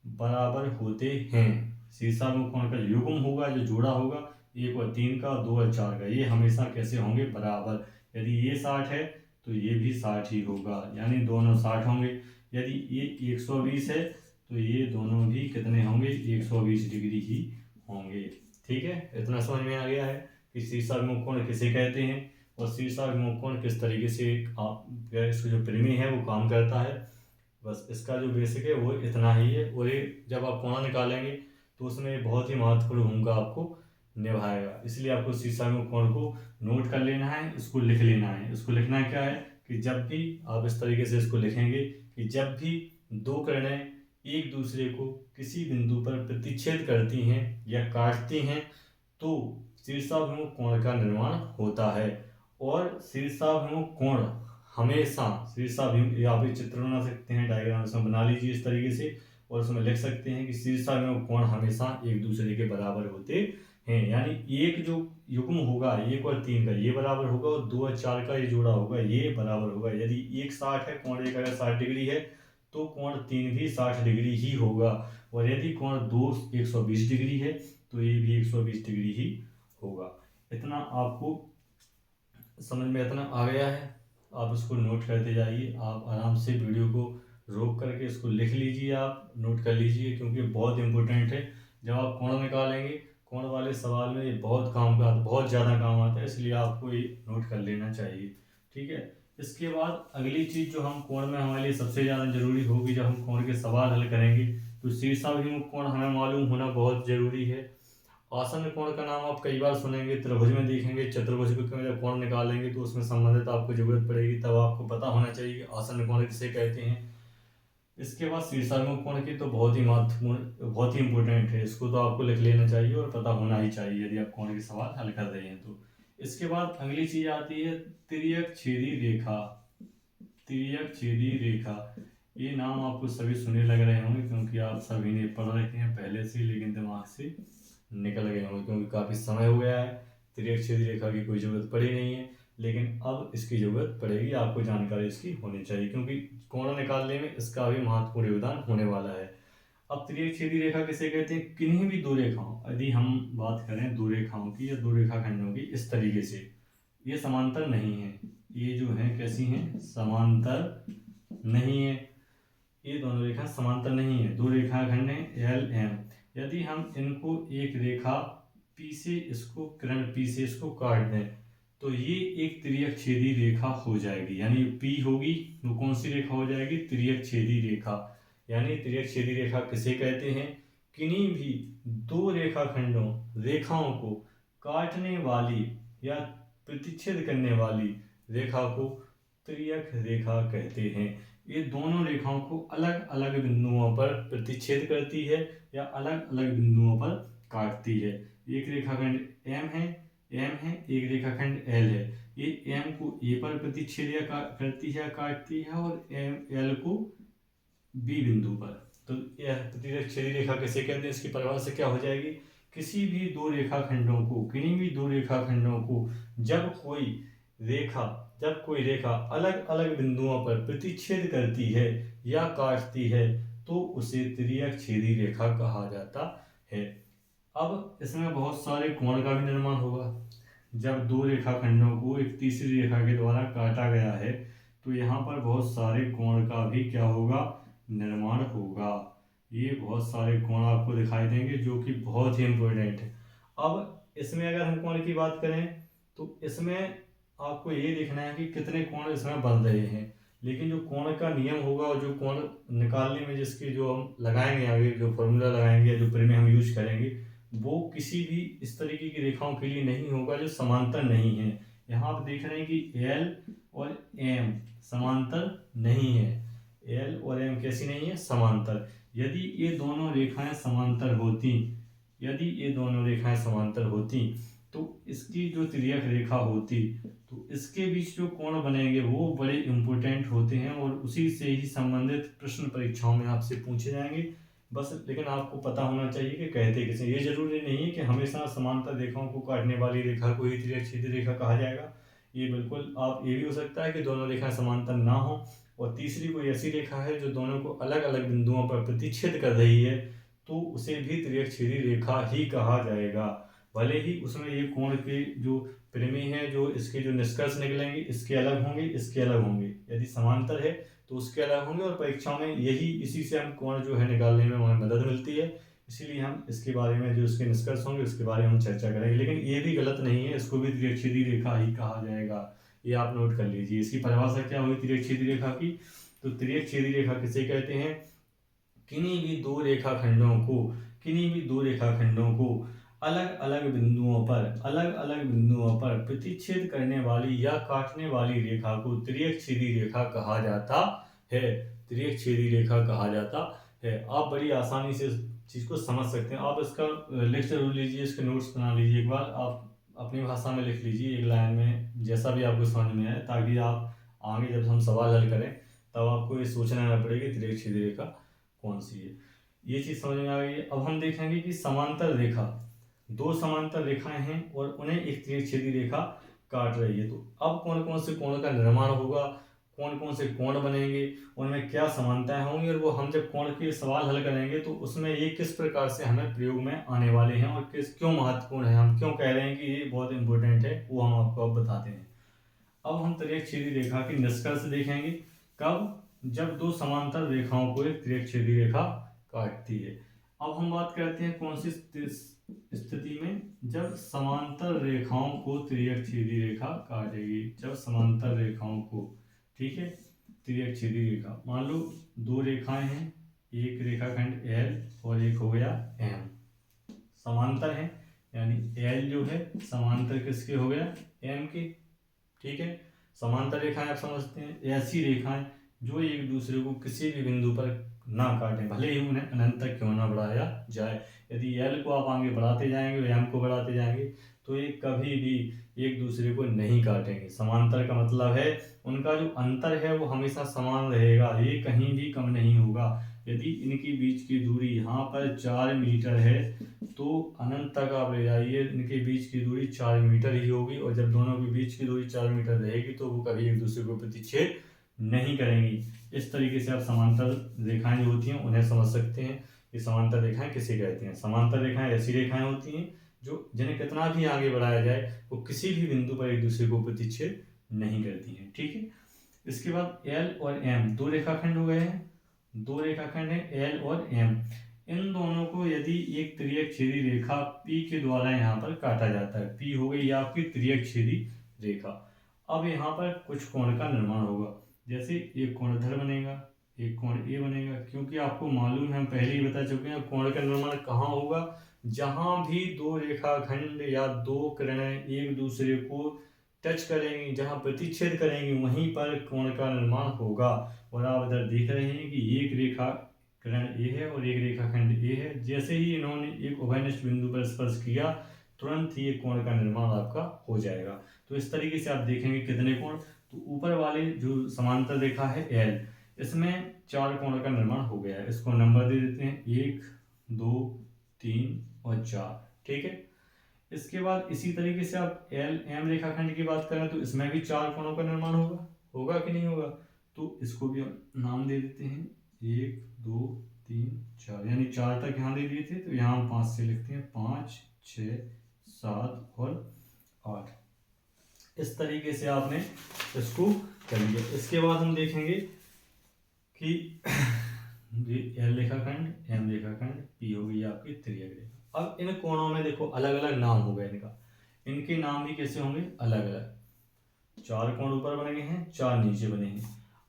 बराबर होते हैं। शीर्षाभिमुख कोण का युग्म होगा, जो जोड़ा होगा एक और तीन का, दो और चार का, ये हमेशा कैसे होंगे, बराबर। यदि ये 60 है तो ये भी 60 ही होगा, यानी दोनों 60 होंगे। यदि ये 120 है तो ये दोनों भी कितने होंगे, 120 डिग्री ही होंगे। ठीक है, इतना समझ में आ गया है कि शीर्षाभिमुख कोण किसे कहते हैं और शीर्षाभिमुख कोण किस तरीके से इसका जो प्रमेय है वो काम करता है। बस इसका जो बेसिक है वो इतना ही है, और ये जब आप कोण निकालेंगे तो उसमें बहुत ही महत्वपूर्ण भूमिका आपको निभाएगा। इसलिए आपको शीर्षाभिमुख कोण को नोट कर लेना है, इसको लिख लेना है। इसको लिखना क्या है कि जब भी आप इस तरीके से इसको लिखेंगे कि जब भी दो किरणें एक दूसरे को किसी बिंदु पर प्रतिच्छेद करती हैं या काटती हैं तो शीर्षाभिमुख कोण का निर्माण होता है। और शीर्षाभिमुख कोण हमेशा आप एक चित्र बना सकते हैं, डायग्राम इसमें बना लीजिए इस तरीके से, और उसमें लिख सकते हैं कि शीर्षाभिमुख कोण हमेशा एक दूसरे के बराबर होते हैं। यानी एक जो युग्म होगा 1 और 3 का ये बराबर होगा और 2 और 4 का ये जोड़ा होगा ये बराबर होगा। यदि एक 60 है, कोण एक अगर 60 डिग्री है तो कोण 3 भी 60 डिग्री ही होगा, और यदि कोण 2 120 डिग्री है तो ये भी 120 डिग्री ही होगा। इतना आपको समझ में इतना आ गया है, आप इसको नोट करते जाइए। आप आराम से वीडियो को रोक करके इसको लिख लीजिए, आप नोट कर लीजिए, क्योंकि बहुत इंपॉर्टेंट है। जब आप कोण निकालेंगे, कोण वाले सवाल में ये बहुत काम का बहुत ज़्यादा काम आता है, इसलिए आपको ये नोट कर लेना चाहिए। ठीक है, इसके बाद अगली चीज़ जो हम कोण में हमारे लिए सबसे ज़्यादा जरूरी होगी जब हम कोण के सवाल हल करेंगे, तो शीर्षाभिमुख कोण हमें मालूम होना बहुत ज़रूरी है। आसन्न कोण का नाम आप कई बार सुनेंगे, त्रिभुज में देखेंगे, चतुर्भुज में जब कोण निकालेंगे तो उसमें संबंधित आपको जरूरत पड़ेगी, तब आपको पता होना चाहिए कि आसन्न कोण किसे कहते हैं। इसके बाद शीर्षाभिमुख कोण की तो बहुत ही महत्वपूर्ण, बहुत ही इंपॉर्टेंट है, इसको तो आपको लिख लेना चाहिए और पता होना ही चाहिए यदि आप कोण के सवाल हल कर रहे हैं तो। इसके बाद अगली चीज आती है तिर्यक छेदी रेखा। तिर्यक छेदी रेखा, ये नाम आपको सभी सुने लग रहे होंगे, क्योंकि आप सभी ने पढ़ रखे हैं पहले से, लेकिन दिमाग से निकल गए होंगे क्योंकि काफ़ी समय हो गया है। तिर्यक छेदी रेखा की कोई ज़रूरत पड़ी नहीं है, लेकिन अब इसकी ज़रूरत पड़ेगी, आपको जानकारी इसकी होनी चाहिए, क्योंकि कोण निकालने में इसका भी महत्वपूर्ण योगदान होने वाला है। अब तिर्यक छेदी रेखा किसे कहते हैं? किन्हीं भी दो रेखाओं, यदि हम बात करें दो रेखाओं की या दो रेखाखंडों की, इस तरीके से ये समांतर नहीं है, ये जो है कैसी हैं? समांतर नहीं है, ये दोनों रेखा समांतर नहीं है, दो रेखाखंड हैं एल एम। यदि हम इनको एक रेखा पी से इसको किरण पी से इसको काट दें तो ये एक तिर्यक छेदी रेखा हो जाएगी। यानी पी होगी वो कौन सी रेखा हो जाएगी? तिर्यक छेदी रेखा। यानी तिर्यक छेदी रेखा किसे कहते हैं? किन्हीं भी दो रेखाखंडों रेखाओं को काटने वाली या प्रतिच्छेद करने वाली रेखा को तिर्यक रेखा कहते हैं। ये दोनों रेखाओं को अलग अलग बिंदुओं पर प्रतिच्छेद करती है या अलग अलग बिंदुओं पर काटती है। एक रेखाखंड एम है, एक रेखाखंड एल है। ये एम को ए पर प्रतिच्छेद करती है, काटती है, और एल को बी बिंदु पर। तो यह प्रतिच्छेदी रेखा किसे कहते हैं? इसकी परिभाषा क्या हो जाएगी? किसी भी दो रेखाखंडों को, किन्हीं भी दो रेखाखंडों को जब कोई रेखा अलग अलग बिंदुओं पर प्रतिच्छेद करती है या काटती है तो उसे तिर्यक छेदी रेखा कहा जाता है। अब इसमें बहुत सारे कोण का भी निर्माण होगा। जब दो रेखाखंडों को एक तीसरी रेखा के द्वारा काटा गया है तो यहाँ पर बहुत सारे कोण का भी क्या होगा? निर्माण होगा। ये बहुत सारे कोण आपको दिखाई देंगे जो कि बहुत ही इम्पोर्टेंट है। अब इसमें अगर हम कोण की बात करें तो इसमें आपको ये देखना है कि कितने कोण इसमें बन रहे हैं, लेकिन जो कोण का नियम होगा और जो कोण निकालने में जिसकी जो हम लगाएंगे आगे जो फॉर्मूला लगाएंगे, जो प्रमेय हम यूज करेंगे, वो किसी भी इस तरीके की रेखाओं के लिए नहीं होगा जो समांतर नहीं है। यहाँ आप देख रहे हैं कि एल और एम समांतर नहीं है। एल और एम कैसी नहीं है? समांतर। यदि ये दोनों रेखाएं समांतर होती तो इसकी जो तिर्यक रेखा होती तो इसके बीच जो कोण बनेंगे वो बड़े इंपॉर्टेंट होते हैं और उसी से ही संबंधित प्रश्न परीक्षाओं में आपसे पूछे जाएंगे। बस लेकिन आपको पता होना चाहिए कि कहते किसे। ये जरूरी नहीं है कि हमेशा समांतर रेखाओं को काटने वाली रेखा को ही तिर्यक छेदी रेखा कहा जाएगा। ये बिल्कुल आप ये भी हो सकता है कि दोनों रेखाएं समांतर ना हो और तीसरी कोई ऐसी रेखा है जो दोनों को अलग अलग बिंदुओं पर प्रतिच्छेद कर रही है तो उसे भी तिर्यक छेदी रेखा ही कहा जाएगा। भले ही उसमें ये कोण के जो प्रमेय है, जो इसके जो निष्कर्ष निकलेंगे इसके अलग होंगे, इसके अलग होंगे। यदि समांतर है तो उसके अलग होंगे और परीक्षाओं में इसी से हम कोण जो है निकालने में हमें मदद मिलती है। इसीलिए हम इसके बारे में जो इसके निष्कर्ष होंगे उसके बारे में हम चर्चा करेंगे। लेकिन ये भी गलत नहीं है, इसको भी तिर्यक छेदी रेखा ही कहा जाएगा। ये आप नोट कर लीजिए। इसकी परिभाषा क्या हुई तिर्यक छेदी रेखा की? तो तिर्यक छेदी रेखा किसे कहते हैं? किन्हीं भी दो रेखाखंडों को अलग अलग बिंदुओं पर प्रतिच्छेद करने वाली या काटने वाली रेखा को तिर्यक छेदी रेखा कहा जाता है। तिर्यक छेदी रेखा कहा जाता है। आप बड़ी आसानी से इस चीज को समझ सकते हैं। आप इसका लिख जरूर लीजिए, इसके नोट्स बना लीजिए, एक बार आप अपनी भाषा में लिख लीजिए एक लाइन में, जैसा भी आपको समझ में आए, ताकि आप आगे जब हम सवाल हल करें तब आपको ये सोचना ना पड़े कि तिर्यक छेदी रेखा कौन सी है। ये चीज़ समझ में आ गई है। अब हम देखेंगे कि समांतर रेखा, दो समांतर रेखाएं हैं और उन्हें एक तिरछेदी रेखा काट रही है। तो अब कौन कौन से कोण का निर्माण होगा, कौन कौन से कोण बनेंगे, उनमें क्या समानताएं होंगी, और वो हम जब कोण के सवाल हल करेंगे तो उसमें ये किस प्रकार से हमें प्रयोग में आने वाले हैं और किस क्यों महत्वपूर्ण है, हम क्यों कह रहे हैं कि ये बहुत इंपॉर्टेंट है, वो हम आपको अब बताते हैं। अब हम तिर्यकछेदी रेखा के निष्कर्ष देखेंगे। कब? जब दो समांतर रेखाओं को एक तिर्यकछेदी रेखा काटती है। अब हम बात करते हैं कौन सी स्थिति में, जब समांतर रेखाओं को तिर्यकछेदी रेखा काटेगी, जब समांतर रेखाओं को, ठीक है, तिर्यकछेदी रेखा, मान लो दो रेखाएं हैं, एक रेखाखंड L और एक हो गया M, समांतर है, यानी L जो है समांतर किसके हो गया, M के, ठीक है। समांतर रेखाएं आप समझते हैं ऐसी रेखाएं जो एक दूसरे को किसी भी बिंदु पर ना काटें, भले ही उन्हें अनंत तक क्यों ना बढ़ाया जाए। यदि L को आप आगे बढ़ाते जाएंगे और M को बढ़ाते जाएंगे तो ये कभी भी एक दूसरे को नहीं काटेंगे। समांतर का मतलब है उनका जो अंतर है वो हमेशा समान रहेगा, ये कहीं भी कम नहीं होगा। यदि इनके बीच की दूरी यहाँ पर 4 मीटर है तो अनंत तक आप ले जाइए, इनके बीच की दूरी 4 मीटर ही होगी, और जब दोनों के बीच की दूरी 4 मीटर रहेगी तो वो कभी एक दूसरे को प्रतिच्छेद नहीं करेंगी। इस तरीके से आप समांतर रेखाएं जो होती हैं उन्हें समझ सकते हैं कि समांतर रेखाएं किसे कहते हैं। समांतर रेखाएं ऐसी रेखाएं होती हैं जो जिन्हें कितना भी आगे बढ़ाया जाए वो किसी भी बिंदु पर एक दूसरे को प्रतिच्छेद नहीं करती हैं, ठीक है। इसके बाद L और M दो रेखाखंड हो गए हैं, दो रेखाखंड है L और M, इन दोनों को यदि एक तिर्यकछेदी रेखा P के द्वारा यहाँ पर काटा जाता है, P हो गई आपकी तिर्यकछेदी रेखा। अब यहाँ पर कुछ कोण का निर्माण होगा, जैसे एक कोण इधर बनेगा, एक कोण ए बनेगा, क्योंकि आपको मालूम है, हम पहले ही बता चुके हैं, कोण का निर्माण कहाँ होगा, जहाँ भी दो रेखाखंड या दो किरणें एक दूसरे को टच करेंगी, जहाँ प्रतिच्छेद करेंगी वहीं पर कोण का निर्माण होगा। और आप इधर देख रहे हैं कि एक रेखा किरण ए है और एक रेखाखंड ए है, जैसे ही इन्होंने एक उभयनिष्ठ बिंदु पर स्पर्श किया तुरंत ही एक कोण का निर्माण आपका हो जाएगा। तो इस तरीके से आप देखेंगे कितने कोण, तो ऊपर वाले जो समांतर रेखा है L, इसमें 4 कोण का निर्माण हो गया है। इसको नंबर दे देते हैं 1 2 3 और 4, ठीक है। इसके बाद इसी तरीके से आप L M रेखाखंड की बात करें तो इसमें भी 4 कोणों का निर्माण होगा, होगा कि नहीं होगा, तो इसको भी हम नाम दे देते हैं 1 2 3 4, यानी 4 तक यहाँ दे दिए थे तो यहाँ हम 5 से लिखते हैं, 5 6 7 और 8। इस तरीके से आपने इसको कर लिया। इसके बाद हम देखेंगे कि L रेखाखंड M रेखाखंड P हो गई आपकी तिर्यक रेखा। अब इन कोणों में देखो अलग अलग नाम हो गए इनका, इनके नाम भी कैसे होंगे, अलग अलग। 4 कोण ऊपर बने हैं, 4 नीचे बने हैं।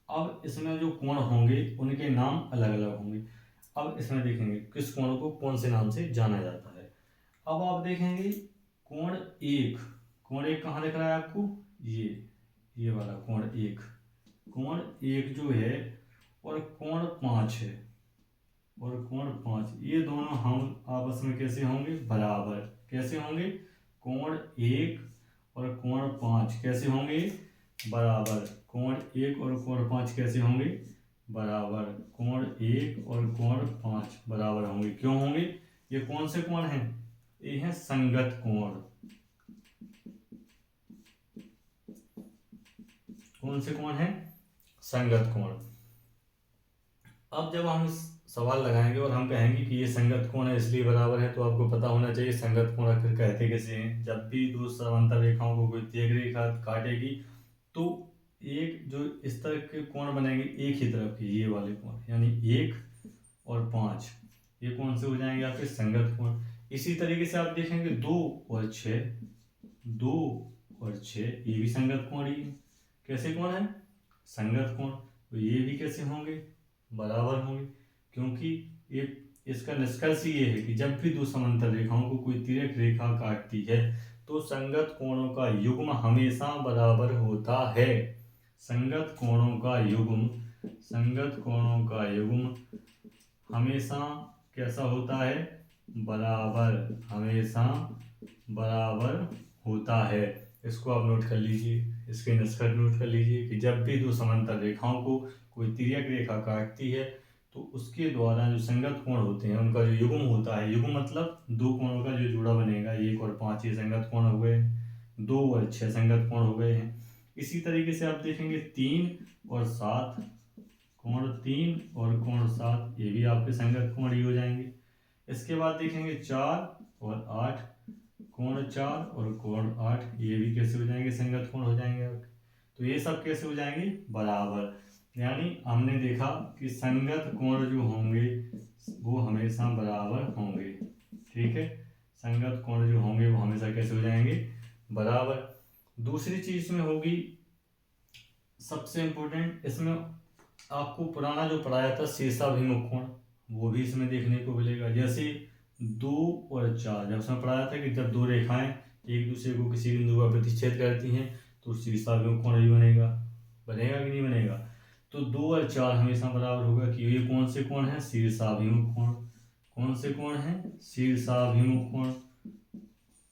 अब इसमें जो कोण होंगे उनके नाम अलग अलग होंगे। अब इसमें देखेंगे किस कोण को कौन से नाम से जाना जाता है। अब आप देखेंगे कोण 1, कोण 1 कहाँ दिख रहा है आपको, ये वाला कोण 1, कोण 1 जो है और कोण 5 है, और कोण 5, ये दोनों हम आपस में कैसे होंगे, बराबर। कैसे होंगे, कोण 1 और कोण 5 कैसे होंगे, बराबर। कोण 1 और कोण 5 कैसे होंगे, बराबर। कोण 1 और कोण 5 बराबर होंगे। क्यों होंगे, ये कौन से कोण हैं, ये हैं संगत कोण। कौन से कोण हैं, संगत कोण। अब जब हम सवाल लगाएंगे और हम कहेंगे कि ये संगत कोण है इसलिए बराबर है, तो आपको पता होना चाहिए संगत कोण आखिर कहते कैसे हैं। जब भी दो समांतर रेखाओं को कोई तिर्यक रेखा काटेगी तो एक जो इस तरह के कोण बनेंगे एक ही तरफ के, ये वाले कोण, यानी 1 और 5, ये कौन से हो जाएंगे आपके, संगत कोण। इसी तरीके से आप देखेंगे 2 और 6, 2 और 6 ये भी संगत कोण ही है। कैसे कोण है, संगत कोण। तो ये भी कैसे होंगे, बराबर होंगे, क्योंकि ये इसका निष्कर्ष ये है कि जब भी दो समांतर रेखाओं को कोई तिर्यक रेखा काटती है तो संगत कोणों का युग्म हमेशा बराबर होता है। संगत कोणों का युग्म, संगत कोणों का युग्म हमेशा कैसा होता है, बराबर, हमेशा बराबर होता है। इसको आप नोट कर लीजिए, इसके निष्कर्ष नोट कर लीजिए कि जब भी दो समांतर रेखाओं को कोई तिर्यक रेखा काटती है तो उसके द्वारा जो संगत कोण होते हैं उनका जो युग्म होता है, युग्म मतलब दो कोणों का जो जुड़ा बनेगा, 1 और 5 ये संगत कोण हो गए, 2 और 6 संगत कोण हो गए हैं। इसी तरीके से आप देखेंगे 3 और 7 कोण, 3 और कोण 7 ये भी आपके संगत कोण ही हो जाएंगे। इसके बाद देखेंगे 4 और 8 कोण 4 और कोण 8 ये भी कैसे हो जाएंगे, संगत कोण हो जाएंगे आपके। तो ये सब कैसे हो जाएंगे, बराबर। यानी हमने देखा कि संगत कोण जो होंगे वो हमेशा बराबर होंगे, ठीक है। संगत कोण जो होंगे वो हमेशा कैसे हो जाएंगे, बराबर। दूसरी चीज में होगी सबसे इम्पोर्टेंट, इसमें आपको पुराना जो पढ़ाया था शीर्षाभिमुख कोण वो भी इसमें देखने को मिलेगा। जैसे 2 और 4 जब उसमें पढ़ाया था कि जब दो रेखाएं एक दूसरे को किसी बिंदु पर प्रतिच्छेद करती हैं तो शीर्षाभिमुख कोण भी बनेगा, बनेगा कि नहीं बनेगा। तो 2 और 4 हमेशा बराबर होगा कि ये कौन से कोण है, शीर्षाभिमुख कोण। कौन से कोण है, शीर्षाभिमुख कोण।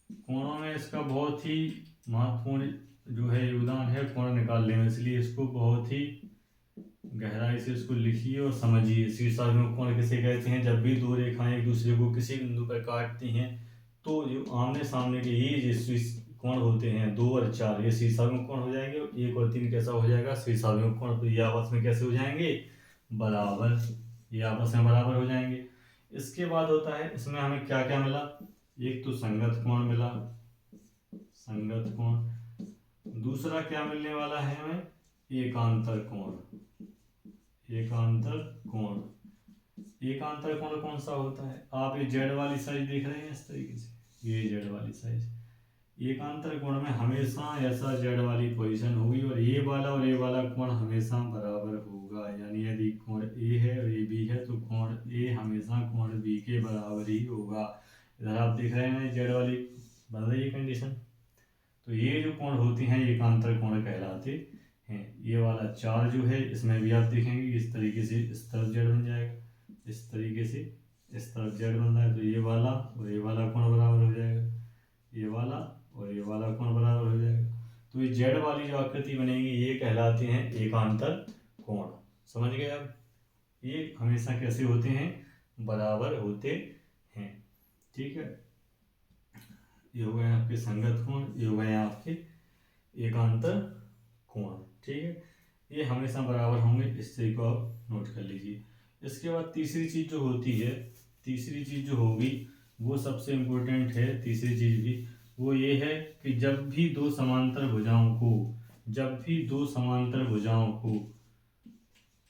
कोणों में इसका बहुत ही महत्वपूर्ण जो है योगदान है कोण निकालने में, इसलिए इसको बहुत ही गहराई से इसको लिखिए और समझिए। शीर्षाभिमुख कोण किसे कहते हैं, जब भी दो रेखाएं एक दूसरे को किसी बिंदु पर काटती हैं तो जो आमने सामने के ये जो कोण होते हैं 2 और 4 ये शीर्षाभिमुख कोण हो जाएंगे, और 1 और 3 कैसा हो जाएगा, शीर्षाभिमुख कोण। तो ये आपस में कैसे हो जाएंगे, बराबर, ये आपस में बराबर हो जाएंगे। इसके बाद होता है इसमें हमें क्या क्या मिला, एक तो संगत कोण मिला, संगत कोण। दूसरा क्या मिलने वाला है हमें, एकांतर कोण। एकांतर कोण, एकांतर कोण कौन सा होता है, आप ये जेड वाली साइज देख रहे हैं इस तरीके से, ये जेड वाली साइज। एकांतर कोण में हमेशा ऐसा जेड वाली पोजीशन होगी और ये वाला कोण हमेशा बराबर होगा। यानी यदि कोण ए है और ये बी है तो कोण ए हमेशा कोण बी के बराबर ही होगा। इधर आप देख रहे हैं जेड वाली बन रही है कंडीशन। तो ये जो कोण होती हैं एकांतर कोण कहलाते हैं। ये वाला 4 जो है इसमें भी आप देखेंगे इस तरीके से इस तरफ जेड बन जाएगा, इस तरीके से इस तरफ जेड बन रहा है, तो ये वाला और ये वाला कोण बराबर हो जाएगा, ये वाला और ये वाला कोण बराबर हो जाएगा। तो ये जेड वाली जो आकृति बनेगी ये कहलाते हैं एकांतर कोण। समझ गए आप, ये हमेशा कैसे होते हैं, बराबर होते हैं, ठीक है। ये हो गए आपके संगत कोण, ये हो गए आपके एकांतर कोण, ठीक है। ये हमेशा बराबर होंगे, इस तरीके को आप नोट कर लीजिए। इसके बाद तीसरी चीज जो होती है, तीसरी चीज जो होगी वो सबसे इम्पोर्टेंट है। तीसरी चीज भी वो ये है कि जब भी दो समांतर भुजाओं को, जब भी दो समांतर भुजाओं को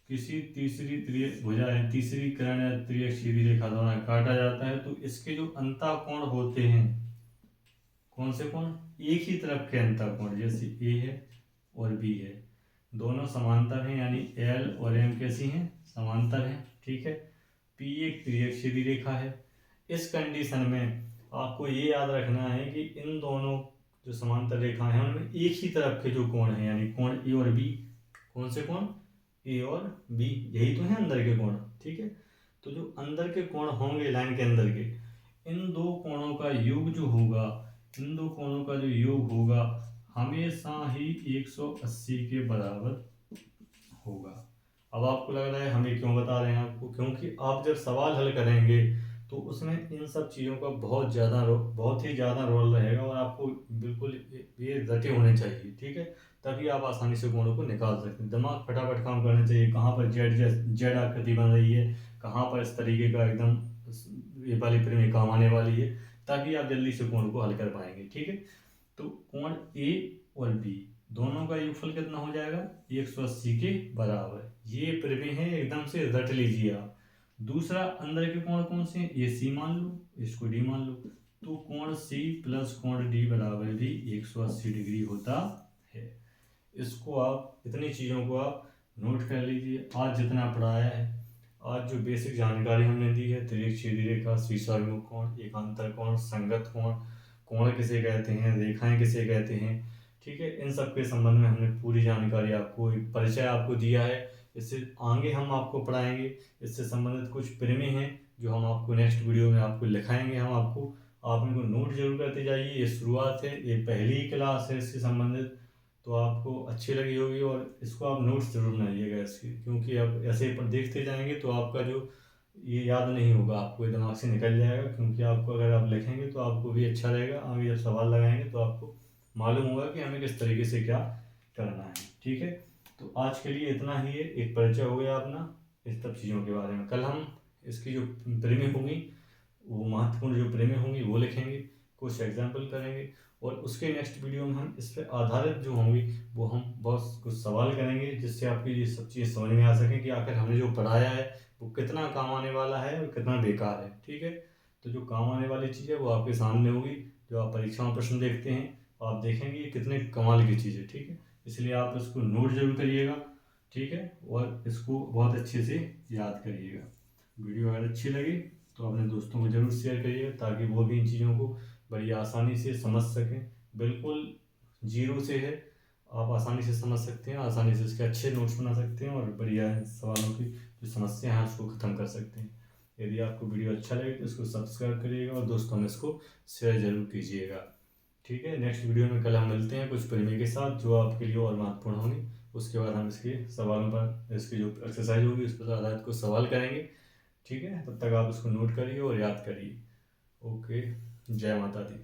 किसी तीसरी भुजा है, तीसरी किरण या त्रियक सीधी रेखा द्वारा काटा जाता है तो इसके जो अंतःकोण होते हैं, कौन से कोण, एक ही तरफ के अंतःकोण, जैसे ए है और बी है, दोनों समांतर हैं, यानी एल और एम कैसी हैं, समांतर हैं, ठीक है। पी एक त्रियक सीधी रेखा है। इस कंडीशन में आपको ये याद रखना है कि इन दोनों जो समांतर रेखाएं हैं उनमें एक ही तरफ के जो कोण हैं, यानी कोण ए और बी, कौन से कोण, ए और बी, यही तो है अंदर के कोण, ठीक है। तो जो अंदर के कोण होंगे लाइन के अंदर के, इन दो कोणों का योग जो होगा, इन दो कोणों का जो योग होगा हमेशा ही 180 के बराबर होगा। अब आपको लग रहा है हमें क्यों बता रहे हैं आपको, क्योंकि आप जब सवाल हल करेंगे तो उसमें इन सब चीज़ों का बहुत ही ज़्यादा रोल रहेगा और आपको बिल्कुल ये रटे होने चाहिए, ठीक है। तभी आप आसानी से कोणों को निकाल सकते हैं। दिमाग फटाफट काम करना चाहिए, कहाँ पर जेड आकृति बन रही है, कहाँ पर इस तरीके का एकदम ये वाली परिमेय काम आने वाली है, ताकि आप जल्दी से कोण को हल कर पाएंगे, ठीक है। तो कोण ए और बी दोनों का योगफल कितना हो जाएगा, 180 के बराबर। ये परिमेय है, एकदम से रट लीजिए आप। दूसरा अंदर के कोण कौन से हैं, ये सी मान लो, इसको डी मान लो, तो कोण सी प्लस कोण डी बराबर भी 180 डिग्री होता है। इसको आप, इतनी चीज़ों को आप नोट कर लीजिए। आज जितना पढ़ाया है, आज जो बेसिक जानकारी हमने दी है, त्रियक सीधी रेखा, शीर्षाभिमुख कोण, एकांतर कोण, संगत कोण, कोण किसे कहते हैं, रेखाएं किसे कहते हैं, ठीक है, इन सब के संबंध में हमने पूरी जानकारी आपको, एक परिचय आपको दिया है। इससे आगे हम आपको पढ़ाएंगे, इससे संबंधित कुछ परिमेय हैं जो हम आपको नेक्स्ट वीडियो में आपको लिखाएंगे। हम आपको, आप इनको नोट जरूर करते जाइए। ये शुरुआत है, ये पहली क्लास है इससे संबंधित, तो आपको अच्छी लगी होगी और इसको आप नोट्स ज़रूर बनाइएगा इसकी, क्योंकि आप ऐसे पर देखते जाएंगे तो आपका जो ये याद नहीं होगा, आपको ये दिमाग से निकल जाएगा। क्योंकि आपको अगर आप लिखेंगे तो आपको भी अच्छा रहेगा, आगे जब सवाल लगाएंगे तो आपको मालूम होगा कि हमें किस तरीके से क्या करना है। ठीक है, तो आज के लिए इतना ही है, एक परिचय हो गया अपना इस सब चीज़ों के बारे में। कल हम इसकी जो प्रेमी होंगी, वो महत्वपूर्ण जो प्रेमी होंगी वो लिखेंगे, कुछ एग्जाम्पल करेंगे, और उसके नेक्स्ट वीडियो में हम इस पर आधारित जो होंगी वो हम बहुत कुछ सवाल करेंगे, जिससे आपकी ये सब चीज़ समझ में आ सके कि आखिर हमने जो पढ़ाया है वो कितना काम आने वाला है और कितना बेकार है। ठीक है, तो जो काम आने वाली चीज़ है वो आपके सामने होगी, जो आप परीक्षा में प्रश्न देखते हैं आप देखेंगे ये कितने कमाल की चीज़ है। ठीक है, इसलिए आप इसको नोट जरूर करिएगा। ठीक है, और इसको बहुत अच्छे से याद करिएगा। वीडियो अगर अच्छी लगी तो अपने दोस्तों को ज़रूर शेयर करिएगा, ताकि वो भी इन चीज़ों को बड़ी आसानी से समझ सकें। बिल्कुल जीरो से है, आप आसानी से समझ सकते हैं, आसानी से इसके अच्छे नोट्स बना सकते हैं और बढ़िया सवालों की जो समस्या है उसको ख़त्म कर सकते हैं। यदि आपको वीडियो अच्छा लगे तो इसको सब्सक्राइब करिएगा और दोस्तों में इसको शेयर ज़रूर कीजिएगा। ठीक है, नेक्स्ट वीडियो में कल हम मिलते हैं कुछ प्रेमी के साथ जो आपके लिए और महत्वपूर्ण होंगी। उसके बाद हम इसके सवालों पर, इसकी जो एक्सरसाइज होगी उस पर आधारित कुछ सवाल करेंगे। ठीक है, तब तक आप उसको नोट करिए और याद करिए। ओके, जय माता दी।